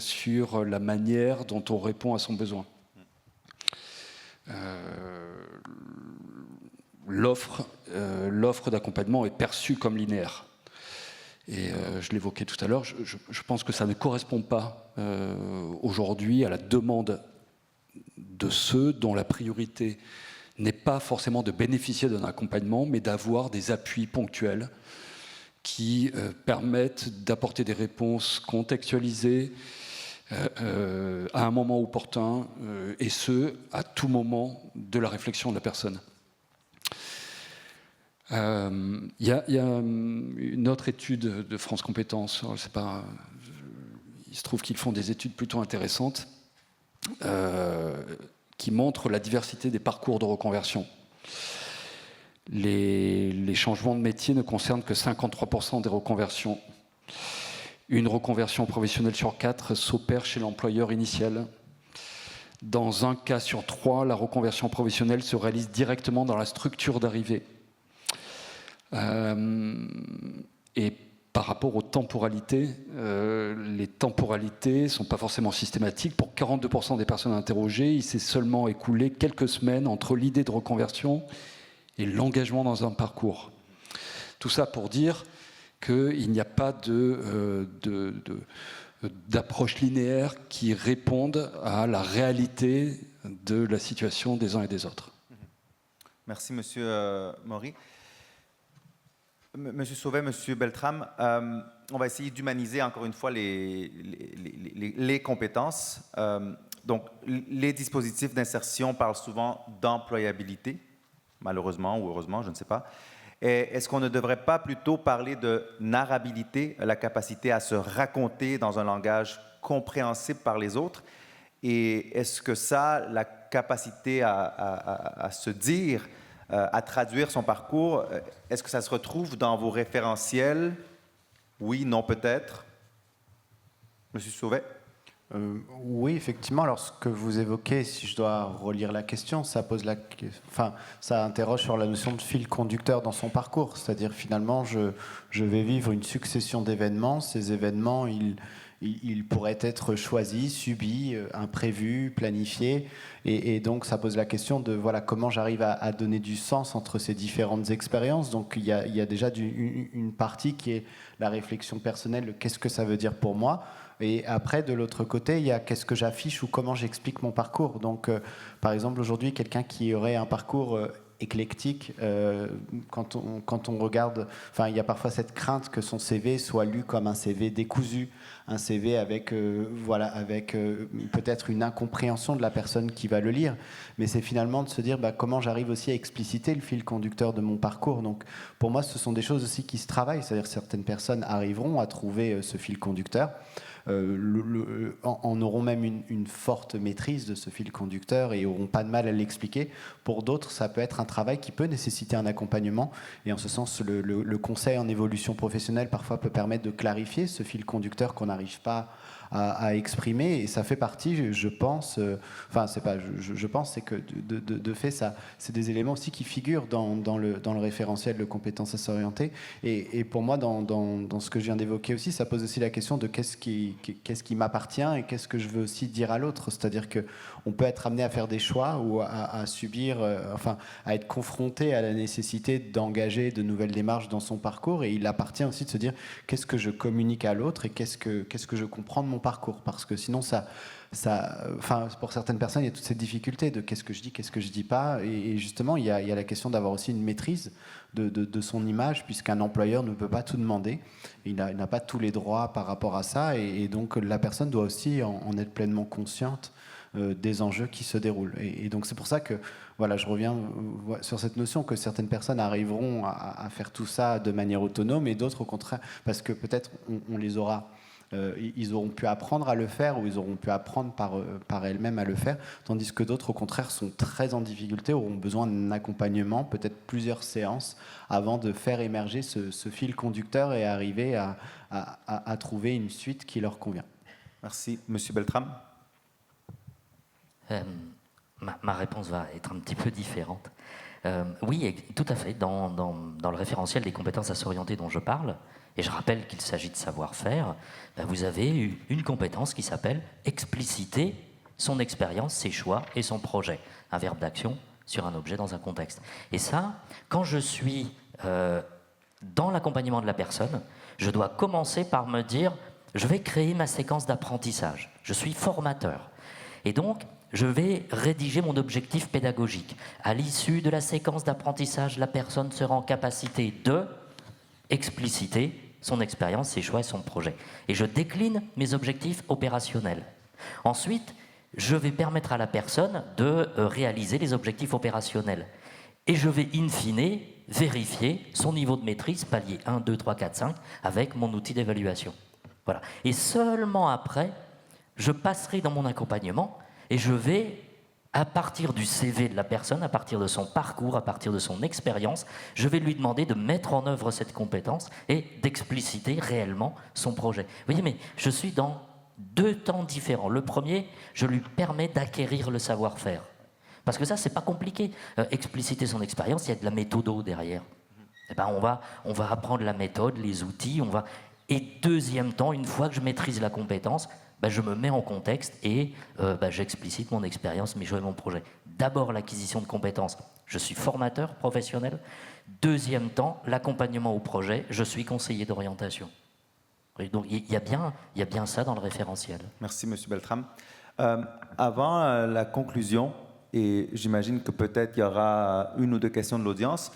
sur la manière dont on répond à son besoin. L'offre d'accompagnement est perçue comme linéaire. Et je l'évoquais tout à l'heure, je pense que ça ne correspond pas aujourd'hui à la demande de ceux dont la priorité n'est pas forcément de bénéficier d'un accompagnement, mais d'avoir des appuis ponctuels qui permettent d'apporter des réponses contextualisées à un moment opportun, et ce, à tout moment de la réflexion de la personne. Il y a une autre étude de France Compétences, il se trouve qu'ils font des études plutôt intéressantes, qui montrent la diversité des parcours de reconversion. Les changements de métier ne concernent que 53% des reconversions. Une reconversion professionnelle sur 4 s'opère chez l'employeur initial. Dans un cas sur 3, la reconversion professionnelle se réalise directement dans la structure d'arrivée. Et par rapport aux temporalités, les temporalités ne sont pas forcément systématiques. Pour 42% des personnes interrogées, il s'est seulement écoulé quelques semaines entre l'idée de reconversion et l'engagement dans un parcours. Tout ça pour dire qu'il n'y a pas d'approche linéaire qui réponde à la réalité de la situation des uns et des autres. Merci, Monsieur Maury. Monsieur Sauvé, Monsieur Beltrame, on va essayer d'humaniser encore une fois les compétences. Donc, les dispositifs d'insertion parlent souvent d'employabilité, malheureusement ou heureusement, je ne sais pas. Est-ce qu'on ne devrait pas plutôt parler de narrabilité, la capacité à se raconter dans un langage compréhensible par les autres? Et est-ce que ça, la capacité à se dire, à traduire son parcours, est-ce que ça se retrouve dans vos référentiels? Oui, non, peut-être. Monsieur Sauvé? Oui, effectivement. Alors, ce que vous évoquez, si je dois relire la question, ça interroge sur la notion de fil conducteur dans son parcours. C'est-à-dire, finalement, je vais vivre une succession d'événements. Ces événements, ils pourraient être choisis, subis, imprévus, planifiés. Et donc, ça pose la question de comment j'arrive à donner du sens entre ces différentes expériences. Donc, il y a déjà une partie qui est la réflexion personnelle, qu'est-ce que ça veut dire pour moi? Et après, de l'autre côté, il y a qu'est-ce que j'affiche ou comment j'explique mon parcours. Donc, par exemple, aujourd'hui, quelqu'un qui aurait un parcours éclectique, quand on regarde, il y a parfois cette crainte que son CV soit lu comme un CV décousu, un CV avec peut-être une incompréhension de la personne qui va le lire. Mais c'est finalement de se dire comment j'arrive aussi à expliciter le fil conducteur de mon parcours. Donc, pour moi, ce sont des choses aussi qui se travaillent. C'est-à-dire que certaines personnes arriveront à trouver ce fil conducteur. En auront même une forte maîtrise de ce fil conducteur et n'auront pas de mal à l'expliquer. Pour d'autres, ça peut être un travail qui peut nécessiter un accompagnement. Et en ce sens, le conseil en évolution professionnelle parfois peut permettre de clarifier ce fil conducteur qu'on n'arrive pas à exprimer. Et ça fait partie, je pense, c'est que de fait, ça, c'est des éléments aussi qui figurent dans le référentiel de compétences à s'orienter. Et pour moi, dans ce que je viens d'évoquer aussi, ça pose aussi la question de qu'est-ce qui m'appartient et qu'est-ce que je veux aussi dire à l'autre. C'est-à-dire qu'on peut être amené à faire des choix ou à subir, à être confronté à la nécessité d'engager de nouvelles démarches dans son parcours. Et il appartient aussi de se dire qu'est-ce que je communique à l'autre et qu'est-ce que je comprends de mon parcours. Parce que sinon, pour certaines personnes, il y a toute cette difficulté de qu'est-ce que je dis, qu'est-ce que je dis pas. Et justement, il y a la question d'avoir aussi une maîtrise de son image, puisqu'un employeur ne peut pas tout demander. Il n'a pas tous les droits par rapport à ça. Et donc, la personne doit aussi en être pleinement consciente des enjeux qui se déroulent. Et donc, c'est pour ça que je reviens sur cette notion que certaines personnes arriveront à faire tout ça de manière autonome et d'autres, au contraire, parce que peut-être on les aura... ils auront pu apprendre à le faire ou ils auront pu apprendre par elles-mêmes à le faire, tandis que d'autres, au contraire, sont très en difficulté, auront besoin d'un accompagnement, peut-être plusieurs séances, avant de faire émerger ce fil conducteur et arriver à trouver une suite qui leur convient. Merci. Monsieur Beltrame? Ma réponse va être un petit peu différente. Oui, tout à fait. Dans le référentiel des compétences à s'orienter dont je parle, et je rappelle qu'il s'agit de savoir-faire, vous avez une compétence qui s'appelle expliciter son expérience, ses choix et son projet. Un verbe d'action sur un objet dans un contexte. Et ça, quand je suis dans l'accompagnement de la personne, je dois commencer par me dire, je vais créer ma séquence d'apprentissage. Je suis formateur. Et donc, je vais rédiger mon objectif pédagogique. À l'issue de la séquence d'apprentissage, la personne sera en capacité de expliciter son expérience, ses choix et son projet. Et je décline mes objectifs opérationnels. Ensuite, je vais permettre à la personne de réaliser les objectifs opérationnels. Et je vais, in fine, vérifier son niveau de maîtrise, palier 1, 2, 3, 4, 5, avec mon outil d'évaluation. Voilà. Et seulement après, je passerai dans mon accompagnement et je vais, à partir du CV de la personne, à partir de son parcours, à partir de son expérience, je vais lui demander de mettre en œuvre cette compétence et d'expliciter réellement son projet. Vous voyez, mais je suis dans deux temps différents. Le premier, je lui permets d'acquérir le savoir-faire. Parce que ça, c'est pas compliqué. Expliciter son expérience, il y a de la méthodo derrière. Eh ben, on va apprendre la méthode, les outils, et deuxième temps, une fois que je maîtrise la compétence, ben, je me mets en contexte et ben, j'explicite mon expérience, mes choix et mon projet. D'abord, l'acquisition de compétences. Je suis formateur professionnel. Deuxième temps, l'accompagnement au projet. Je suis conseiller d'orientation. Oui, donc il y a bien ça dans le référentiel. Merci, M. Beltrame. Avant la conclusion, et j'imagine que peut-être il y aura une ou deux questions de l'audience,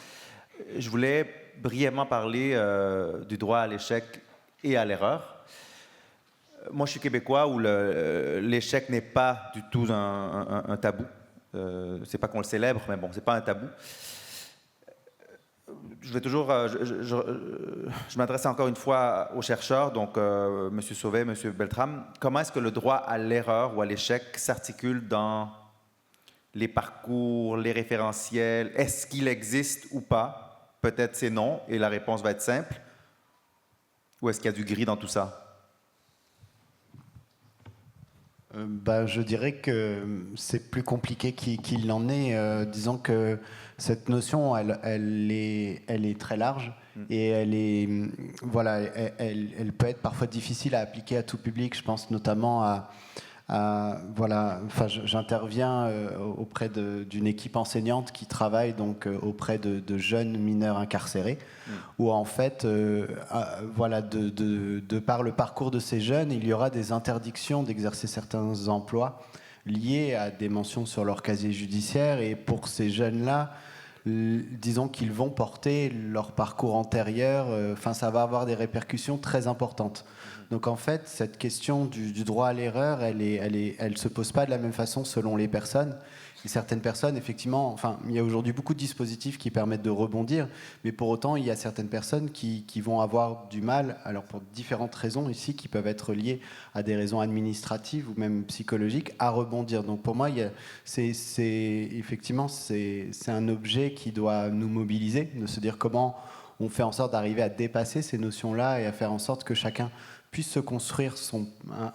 je voulais brièvement parler du droit à l'échec et à l'erreur. Moi, je suis québécois où l'échec n'est pas du tout un tabou. C'est pas qu'on le célèbre, mais bon, c'est pas un tabou. Je vais toujours, je m'adresse encore une fois aux chercheurs, donc M. Sauvé, M. Beltrame. Comment est-ce que le droit à l'erreur ou à l'échec s'articule dans les parcours, les référentiels? Est-ce qu'il existe ou pas? Peut-être c'est non, et la réponse va être simple. Ou est-ce qu'il y a du gris dans tout ça? Je dirais que c'est plus compliqué qu'il n'en est. Disons que cette notion, elle est très large et elle peut être parfois difficile à appliquer à tout public. Je pense notamment j'interviens auprès d'une équipe enseignante qui travaille donc auprès de jeunes mineurs incarcérés, où en fait, de par le parcours de ces jeunes, il y aura des interdictions d'exercer certains emplois liés à des mentions sur leur casier judiciaire, et pour ces jeunes-là, disons qu'ils vont porter leur parcours antérieur, ça va avoir des répercussions très importantes. Donc en fait, cette question du droit à l'erreur, elle se pose pas de la même façon selon les personnes. Et certaines personnes, effectivement, il y a aujourd'hui beaucoup de dispositifs qui permettent de rebondir, mais pour autant, il y a certaines personnes qui vont avoir du mal, alors pour différentes raisons ici, qui peuvent être liées à des raisons administratives ou même psychologiques, à rebondir. Donc pour moi, c'est un objet qui doit nous mobiliser, de se dire comment on fait en sorte d'arriver à dépasser ces notions-là et à faire en sorte que chacun puisse se construire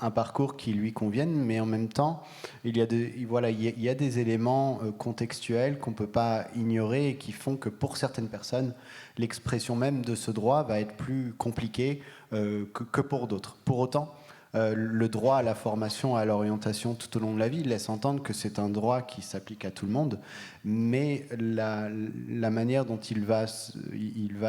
un parcours qui lui convienne, mais en même temps, il y a des éléments contextuels qu'on ne peut pas ignorer et qui font que pour certaines personnes, l'expression même de ce droit va être plus compliquée que pour d'autres. Pour autant, le droit à la formation, à l'orientation tout au long de la vie laisse entendre que c'est un droit qui s'applique à tout le monde, mais la manière dont il va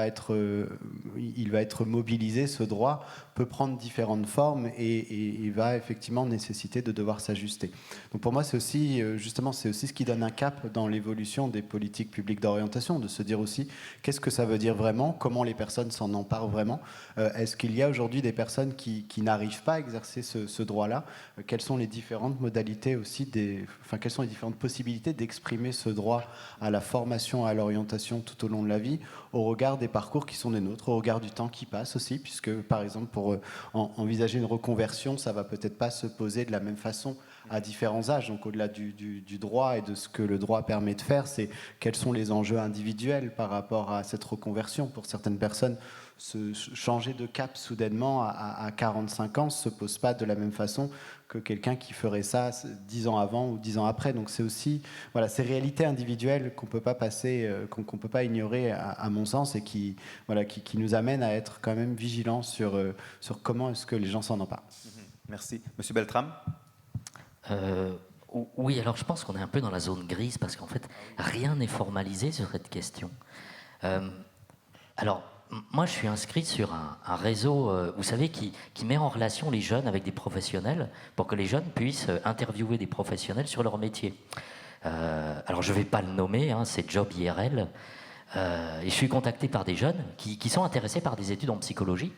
être mobilisé, ce droit, peut prendre différentes formes et va effectivement nécessiter de devoir s'ajuster. Donc pour moi, c'est aussi ce qui donne un cap dans l'évolution des politiques publiques d'orientation, de se dire aussi qu'est-ce que ça veut dire vraiment, comment les personnes s'en emparent vraiment. Est-ce qu'il y a aujourd'hui des personnes qui n'arrivent pas à exercer ce droit-là? Quelles sont les différentes modalités aussi, quelles sont les différentes possibilités d'exprimer ce droit à la formation, à l'orientation tout au long de la vie, au regard des parcours qui sont les nôtres, au regard du temps qui passe aussi, puisque par exemple pour envisager une reconversion, ça va peut-être pas se poser de la même façon à différents âges. Donc au-delà du droit et de ce que le droit permet de faire, c'est quels sont les enjeux individuels par rapport à cette reconversion. Pour certaines personnes, changer de cap soudainement à 45 ans ne se pose pas de la même façon que quelqu'un qui ferait ça 10 ans avant ou 10 ans après. Donc c'est aussi ces réalités individuelles qu'on peut pas passer, qu'on peut pas ignorer à mon sens, et qui nous amènent à être quand même vigilants sur comment est-ce que les gens s'en emparent. Merci. Monsieur Beltrame? Oui, alors je pense qu'on est un peu dans la zone grise parce qu'en fait, rien n'est formalisé sur cette question. Alors, moi, je suis inscrit sur un réseau, vous savez, qui met en relation les jeunes avec des professionnels pour que les jeunes puissent interviewer des professionnels sur leur métier. Alors, je ne vais pas le nommer, c'est Job IRL. Et je suis contacté par des jeunes qui sont intéressés par des études en psychologie.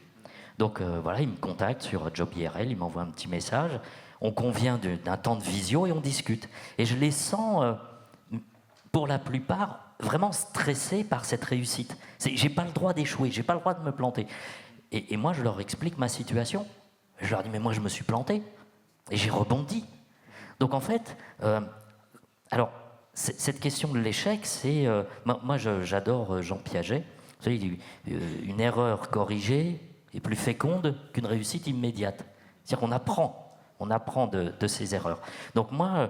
Donc, ils me contactent sur Job IRL, ils m'envoient un petit message. On convient d'un temps de visio et on discute. Et je les sens, pour la plupart, vraiment stressés par cette réussite. J'ai pas le droit d'échouer, j'ai pas le droit de me planter. Et moi, je leur explique ma situation. Je leur dis, mais moi, je me suis planté. Et j'ai rebondi. Donc, en fait, cette question de l'échec, c'est... moi, j'adore Jean Piaget. Vous savez, il dit, une erreur corrigée est plus féconde qu'une réussite immédiate. C'est-à-dire qu'on apprend de ses erreurs. Donc moi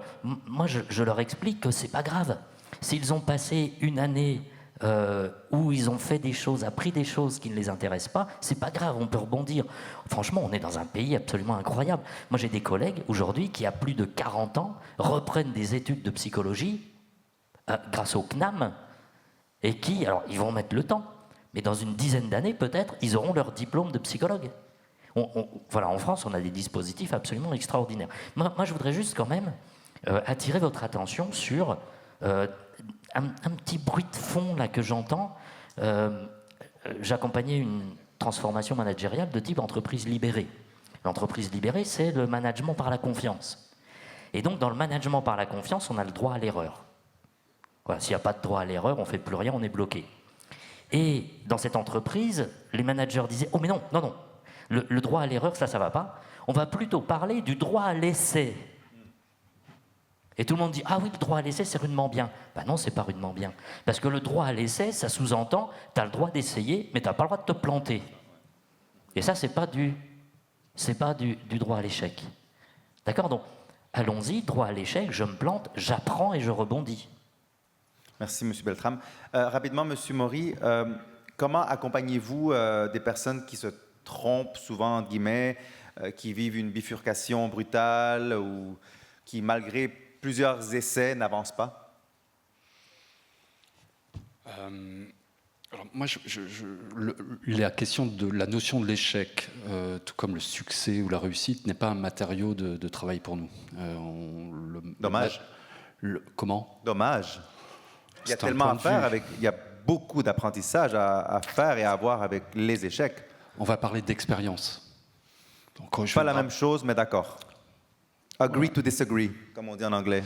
je leur explique que c'est pas grave. S'ils ont passé une année où ils ont fait des choses, appris des choses qui ne les intéressent pas, c'est pas grave, on peut rebondir. Franchement, on est dans un pays absolument incroyable. Moi, j'ai des collègues aujourd'hui qui, à plus de 40 ans, reprennent des études de psychologie grâce au CNAM et qui, alors, ils vont mettre le temps, mais dans une dizaine d'années, peut-être, ils auront leur diplôme de psychologue. Voilà, en France, on a des dispositifs absolument extraordinaires. Moi, je voudrais juste quand même attirer votre attention sur un petit bruit de fond là que j'entends. J'accompagnais une transformation managériale de type entreprise libérée. L'entreprise libérée, c'est le management par la confiance. Et donc, dans le management par la confiance, on a le droit à l'erreur. Voilà, s'il n'y a pas de droit à l'erreur, on ne fait plus rien, on est bloqué. Et dans cette entreprise, les managers disaient « Oh mais non, non, non, le droit à l'erreur, ça ne va pas. On va plutôt parler du droit à l'essai. » Et tout le monde dit « Ah oui, le droit à l'essai, c'est rudement bien. » Ben non, c'est pas rudement bien. Parce que le droit à l'essai, ça sous-entend « Tu as le droit d'essayer, mais tu n'as pas le droit de te planter. » Et ça, c'est pas du droit à l'échec. D'accord? Donc, allons-y, droit à l'échec, je me plante, j'apprends et je rebondis. Merci, M. Beltrame. Rapidement, M. Maury, comment accompagnez-vous des personnes qui se trompent souvent, entre guillemets, qui vivent une bifurcation brutale ou qui, malgré plusieurs essais, n'avancent pas? Alors moi, la question de la notion de l'échec, tout comme le succès ou la réussite, n'est pas un matériau de travail pour nous. Dommage. Comment? Dommage. Il y a tellement à faire il y a beaucoup d'apprentissage à faire et à avoir avec les échecs. On va parler d'expérience. Pas la même chose, mais d'accord. Agree to disagree, comme on dit en anglais.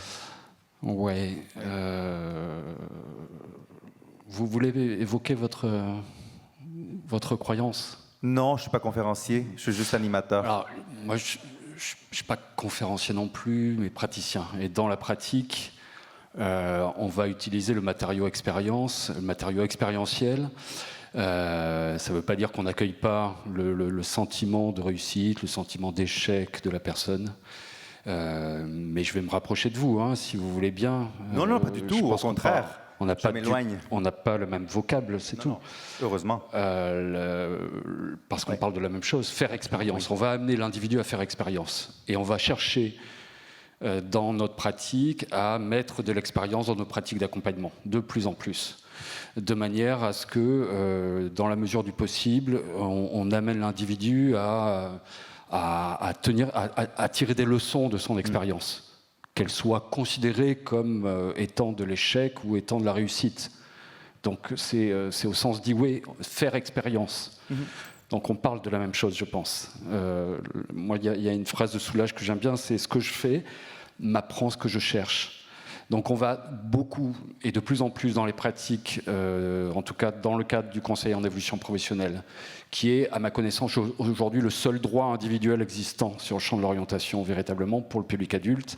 Ouais. Vous voulez évoquer votre croyance? Non, je ne suis pas conférencier, je suis juste animateur. Alors, moi, je ne suis pas conférencier non plus, mais praticien. Et dans la pratique, on va utiliser le matériau expérience, le matériau expérientiel. Ça ne veut pas dire qu'on n'accueille pas le sentiment de réussite, le sentiment d'échec de la personne. Mais je vais me rapprocher de vous, hein, si vous voulez bien. Non, pas du tout, au contraire. Je m'éloigne. On n'a pas le même vocable, c'est tout. Non. Heureusement. Parce qu'on parle de la même chose, faire expérience. Oui. On va amener l'individu à faire expérience. Et on va chercher dans notre pratique à mettre de l'expérience dans nos pratiques d'accompagnement, de plus en plus. De manière à ce que, dans la mesure du possible, on amène l'individu à tirer des leçons de son expérience. Qu'elle soit considérée comme étant de l'échec ou étant de la réussite. Donc c'est au sens dit oui, faire expérience. Donc on parle de la même chose, je pense. Moi, il y a une phrase de Soulages que j'aime bien, c'est « ce que je fais m'apprend ce que je cherche ». Donc on va beaucoup, et de plus en plus dans les pratiques, en tout cas dans le cadre du conseil en évolution professionnelle, qui est, à ma connaissance, aujourd'hui le seul droit individuel existant sur le champ de l'orientation véritablement pour le public adulte,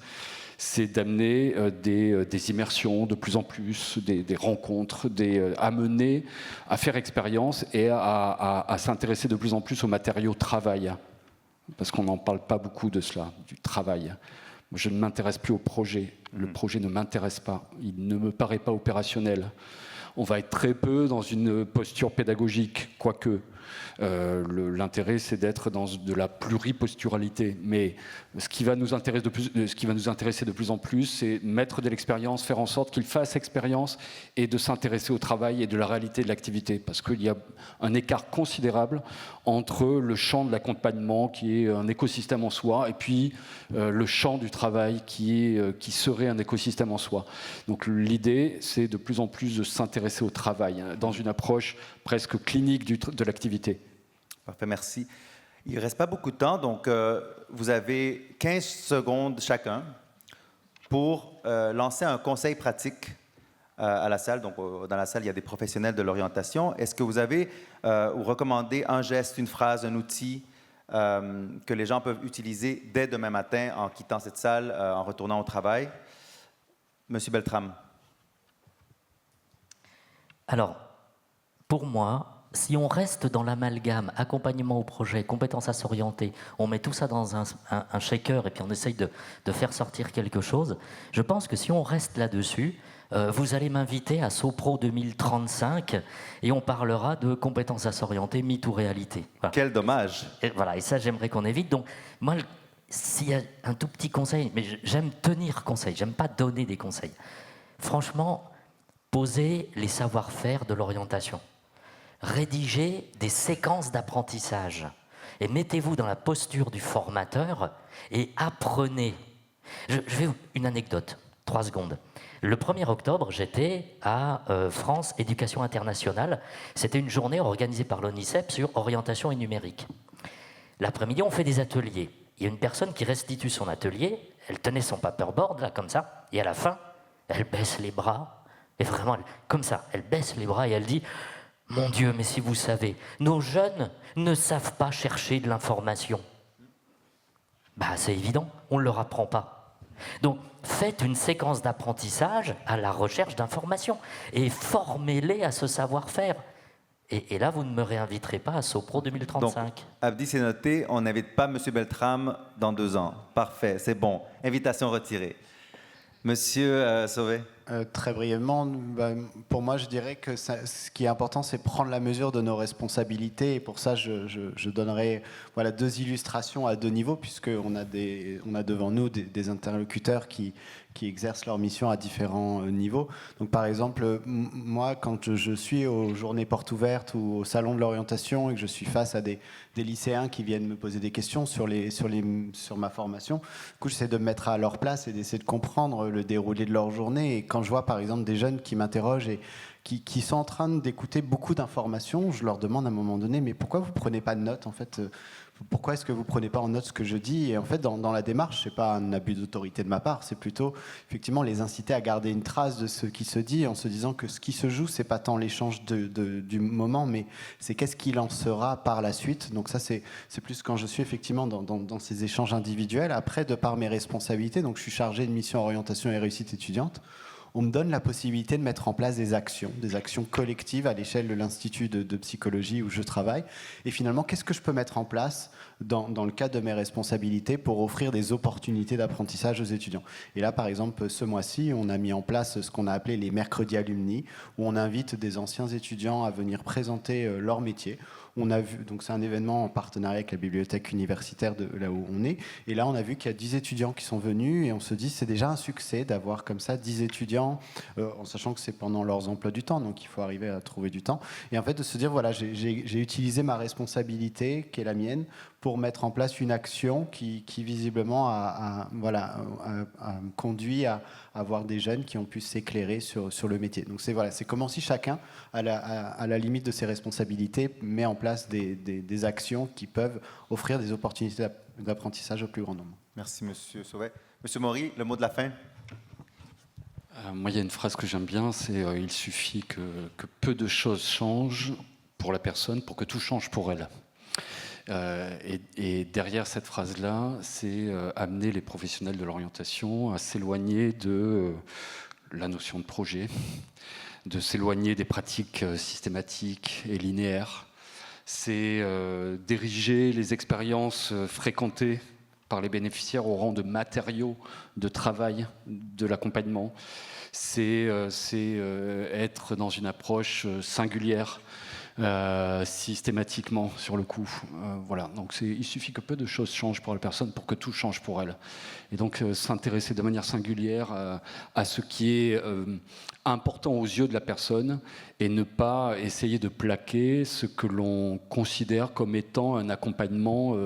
c'est d'amener des immersions de plus en plus, des rencontres, amener à faire expérience et à s'intéresser de plus en plus au matériau travail. Parce qu'on n'en parle pas beaucoup de cela, du travail. Je ne m'intéresse plus au projet. Le projet ne m'intéresse pas. Il ne me paraît pas opérationnel. On va être très peu dans une posture pédagogique, quoique. L'intérêt, c'est d'être dans de la pluriposturalité. Mais ce qui va nous intéresser de plus en plus, c'est mettre de l'expérience, faire en sorte qu'il fasse expérience et de s'intéresser au travail et de la réalité de l'activité. Parce qu'il y a un écart considérable entre le champ de l'accompagnement, qui est un écosystème en soi, et puis le champ du travail, qui serait un écosystème en soi. Donc l'idée, c'est de plus en plus de s'intéresser au travail, dans une approche presque clinique de l'activité. Parfait, merci. Il ne reste pas beaucoup de temps, donc vous avez 15 secondes chacun pour lancer un conseil pratique à la salle. Donc, dans la salle, il y a des professionnels de l'orientation. Est-ce que vous avez ou recommandé un geste, une phrase, un outil que les gens peuvent utiliser dès demain matin en quittant cette salle, en retournant au travail? Monsieur Beltrame. Alors, pour moi, si on reste dans l'amalgame, accompagnement au projet, compétences à s'orienter, on met tout ça dans un shaker et puis on essaye de faire sortir quelque chose, je pense que si on reste là-dessus, vous allez m'inviter à Sopro 2035 et on parlera de compétences à s'orienter, mythe ou réalité. Voilà. Quel dommage. Et voilà, et ça, j'aimerais qu'on évite. Donc, moi, s'il y a un tout petit conseil, mais j'aime tenir conseil, j'aime pas donner des conseils. Franchement, posez les savoir-faire de l'orientation. Rédigez des séquences d'apprentissage et mettez-vous dans la posture du formateur et apprenez. Je vais une anecdote, 3 secondes. Le 1er octobre, j'étais à France Éducation Internationale. C'était une journée organisée par l'ONICEP sur orientation et numérique. L'après-midi, on fait des ateliers. Il y a une personne qui restitue son atelier, elle tenait son paperboard, là, comme ça, et à la fin, elle baisse les bras, et vraiment, comme ça, elle baisse les bras et elle dit « Mon Dieu, mais si vous savez, nos jeunes ne savent pas chercher de l'information. » Bah, c'est évident, on ne leur apprend pas. Donc, faites une séquence d'apprentissage à la recherche d'informations et formez-les à ce savoir-faire. Et là, vous ne me réinviterez pas à Sopro 2035. Donc, Abdi, c'est noté, on n'invite pas M. Beltrame dans 2 ans. Parfait, c'est bon. Invitation retirée. Monsieur Sauvé. Très brièvement, pour moi, je dirais que ce qui est important, c'est prendre la mesure de nos responsabilités. Et pour ça, je donnerai 2 illustrations à 2 niveaux, puisqu'on a devant nous des interlocuteurs qui exercent leur mission à différents niveaux. Donc, par exemple, moi, quand je suis aux journées portes ouvertes ou au salon de l'orientation et que je suis face à des lycéens qui viennent me poser des questions sur ma formation, du coup, j'essaie de me mettre à leur place et d'essayer de comprendre le déroulé de leur journée. Et quand je vois, par exemple, des jeunes qui m'interrogent et qui sont en train d'écouter beaucoup d'informations, je leur demande à un moment donné, mais pourquoi vous ne prenez pas de notes, en fait ? Pourquoi est-ce que vous ne prenez pas en note ce que je dis ? Et en fait, dans la démarche, ce n'est pas un abus d'autorité de ma part, c'est plutôt effectivement les inciter à garder une trace de ce qui se dit en se disant que ce qui se joue, ce n'est pas tant l'échange du moment, mais c'est qu'est-ce qu'il en sera par la suite. Donc ça, c'est plus quand je suis effectivement dans ces échanges individuels. Après, de par mes responsabilités, donc je suis chargé de mission orientation et réussite étudiante, on me donne la possibilité de mettre en place des actions collectives à l'échelle de l'Institut de psychologie où je travaille. Et finalement, qu'est-ce que je peux mettre en place dans le cadre de mes responsabilités pour offrir des opportunités d'apprentissage aux étudiants. Et là, par exemple, ce mois-ci, on a mis en place ce qu'on a appelé les mercredis alumni, où on invite des anciens étudiants à venir présenter leur métier. On a vu, donc c'est un événement en partenariat avec la bibliothèque universitaire de là où on est. Et là, on a vu qu'il y a 10 étudiants qui sont venus et on se dit c'est déjà un succès d'avoir comme ça 10 étudiants, en sachant que c'est pendant leurs emplois du temps, donc il faut arriver à trouver du temps. Et en fait, de se dire, voilà, j'ai utilisé ma responsabilité, qui est la mienne, pour mettre en place une action qui visiblement a conduit à avoir des jeunes qui ont pu s'éclairer sur le métier. Donc c'est comment si chacun, à la limite de ses responsabilités, met en place des actions qui peuvent offrir des opportunités d'apprentissage au plus grand nombre. Merci, Monsieur Sauvé. Monsieur Maury, le mot de la fin. Moi, il y a une phrase que j'aime bien, c'est il suffit que peu de choses changent pour la personne pour que tout change pour elle. Et derrière cette phrase-là, c'est amener les professionnels de l'orientation à s'éloigner de la notion de projet, de s'éloigner des pratiques systématiques et linéaires. C'est d'ériger les expériences fréquentées par les bénéficiaires au rang de matériaux de travail de l'accompagnement. C'est être dans une approche singulière, systématiquement sur le coup. Voilà. Donc il suffit que peu de choses changent pour la personne pour que tout change pour elle. Et donc s'intéresser de manière singulière à ce qui est important aux yeux de la personne et ne pas essayer de plaquer ce que l'on considère comme étant un accompagnement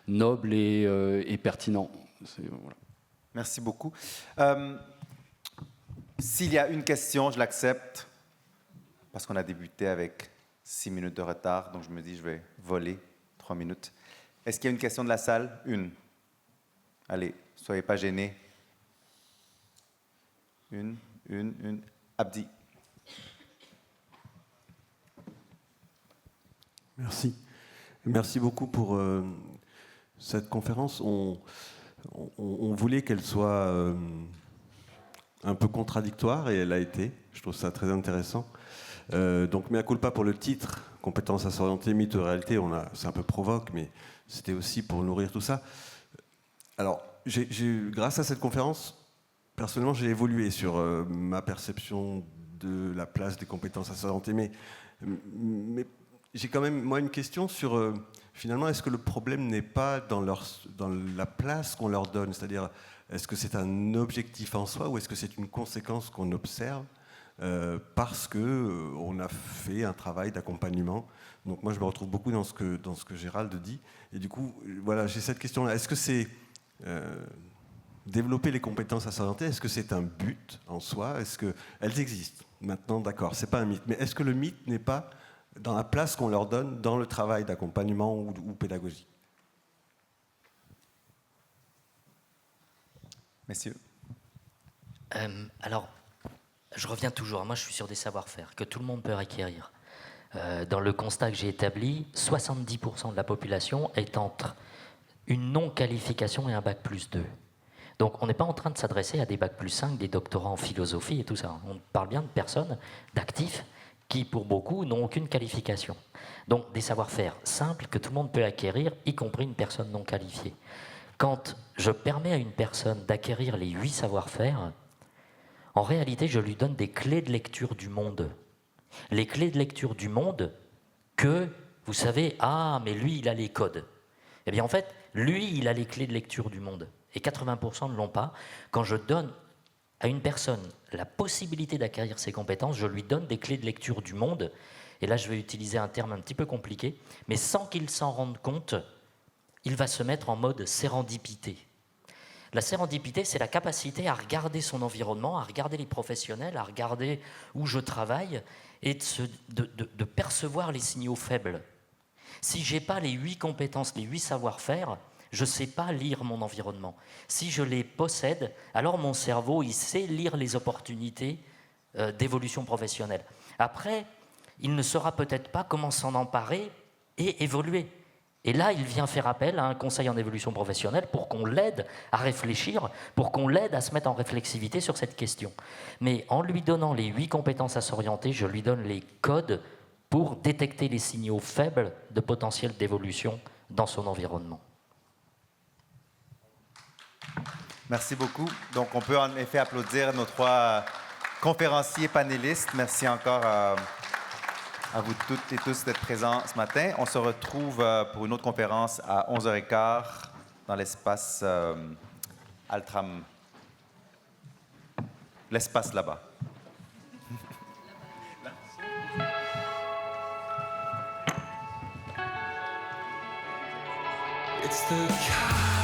noble et pertinent. Voilà. Merci beaucoup. S'il y a une question, je l'accepte, parce qu'on a débuté avec 6 minutes de retard, donc je me dis je vais voler 3 minutes. Est-ce qu'il y a une question de la salle? Une. Allez, soyez pas gênés. Une. Abdi. Merci. Merci beaucoup pour cette conférence. On voulait qu'elle soit un peu contradictoire et elle a été. Je trouve ça très intéressant. Donc, mea culpa pour le titre, compétences à s'orienter, mythe ou réalité. C'est un peu provoque, mais c'était aussi pour nourrir tout ça. Alors, grâce à cette conférence, personnellement, j'ai évolué sur ma perception de la place des compétences assorbantées, mais j'ai quand même, moi, une question sur, finalement, est-ce que le problème n'est pas dans la place qu'on leur donne? C'est-à-dire, est-ce que c'est un objectif en soi ou est-ce que c'est une conséquence qu'on observe parce qu'on a fait un travail d'accompagnement? Donc moi, je me retrouve beaucoup dans ce que Gérald dit. Et du coup, voilà, j'ai cette question-là. Est-ce que c'est développer les compétences à s'orienter? Est-ce que c'est un but en soi? Est-ce qu'elles existent maintenant? D'accord, c'est pas un mythe. Mais est-ce que le mythe n'est pas dans la place qu'on leur donne dans le travail d'accompagnement ou pédagogique? Messieurs. Alors, je reviens toujours, moi je suis sur des savoir-faire que tout le monde peut acquérir. Dans le constat que j'ai établi, 70% de la population est entre une non-qualification et un bac plus 2. Donc on n'est pas en train de s'adresser à des bac plus 5, des doctorants en philosophie et tout ça. On parle bien de personnes, d'actifs, qui pour beaucoup n'ont aucune qualification. Donc des savoir-faire simples que tout le monde peut acquérir, y compris une personne non qualifiée. Quand je permets à une personne d'acquérir les 8 savoir-faire, en réalité, je lui donne des clés de lecture du monde. Les clés de lecture du monde que, vous savez, ah, mais lui, il a les codes. Eh bien, en fait, lui, il a les clés de lecture du monde. Et 80% ne l'ont pas. Quand je donne à une personne la possibilité d'acquérir ses compétences, je lui donne des clés de lecture du monde. Et là, je vais utiliser un terme un petit peu compliqué, mais sans qu'il s'en rende compte, il va se mettre en mode sérendipité. La sérendipité, c'est la capacité à regarder son environnement, à regarder les professionnels, à regarder où je travaille et de percevoir les signaux faibles. Si je n'ai pas les 8 compétences, les 8 savoir-faire, je ne sais pas lire mon environnement. Si je les possède, alors mon cerveau, il sait lire les opportunités d'évolution professionnelle. Après, il ne saura peut-être pas comment s'en emparer et évoluer. Et là, il vient faire appel à un conseil en évolution professionnelle pour qu'on l'aide à réfléchir, pour qu'on l'aide à se mettre en réflexivité sur cette question. Mais en lui donnant les 8 compétences à s'orienter, je lui donne les codes pour détecter les signaux faibles de potentiel d'évolution dans son environnement. Merci beaucoup. Donc, on peut en effet applaudir nos 3 conférenciers panélistes. Merci encore à vous toutes et tous d'être présents ce matin. On se retrouve pour une autre conférence à 11h15 dans l'espace Altram. L'espace là-bas. It's the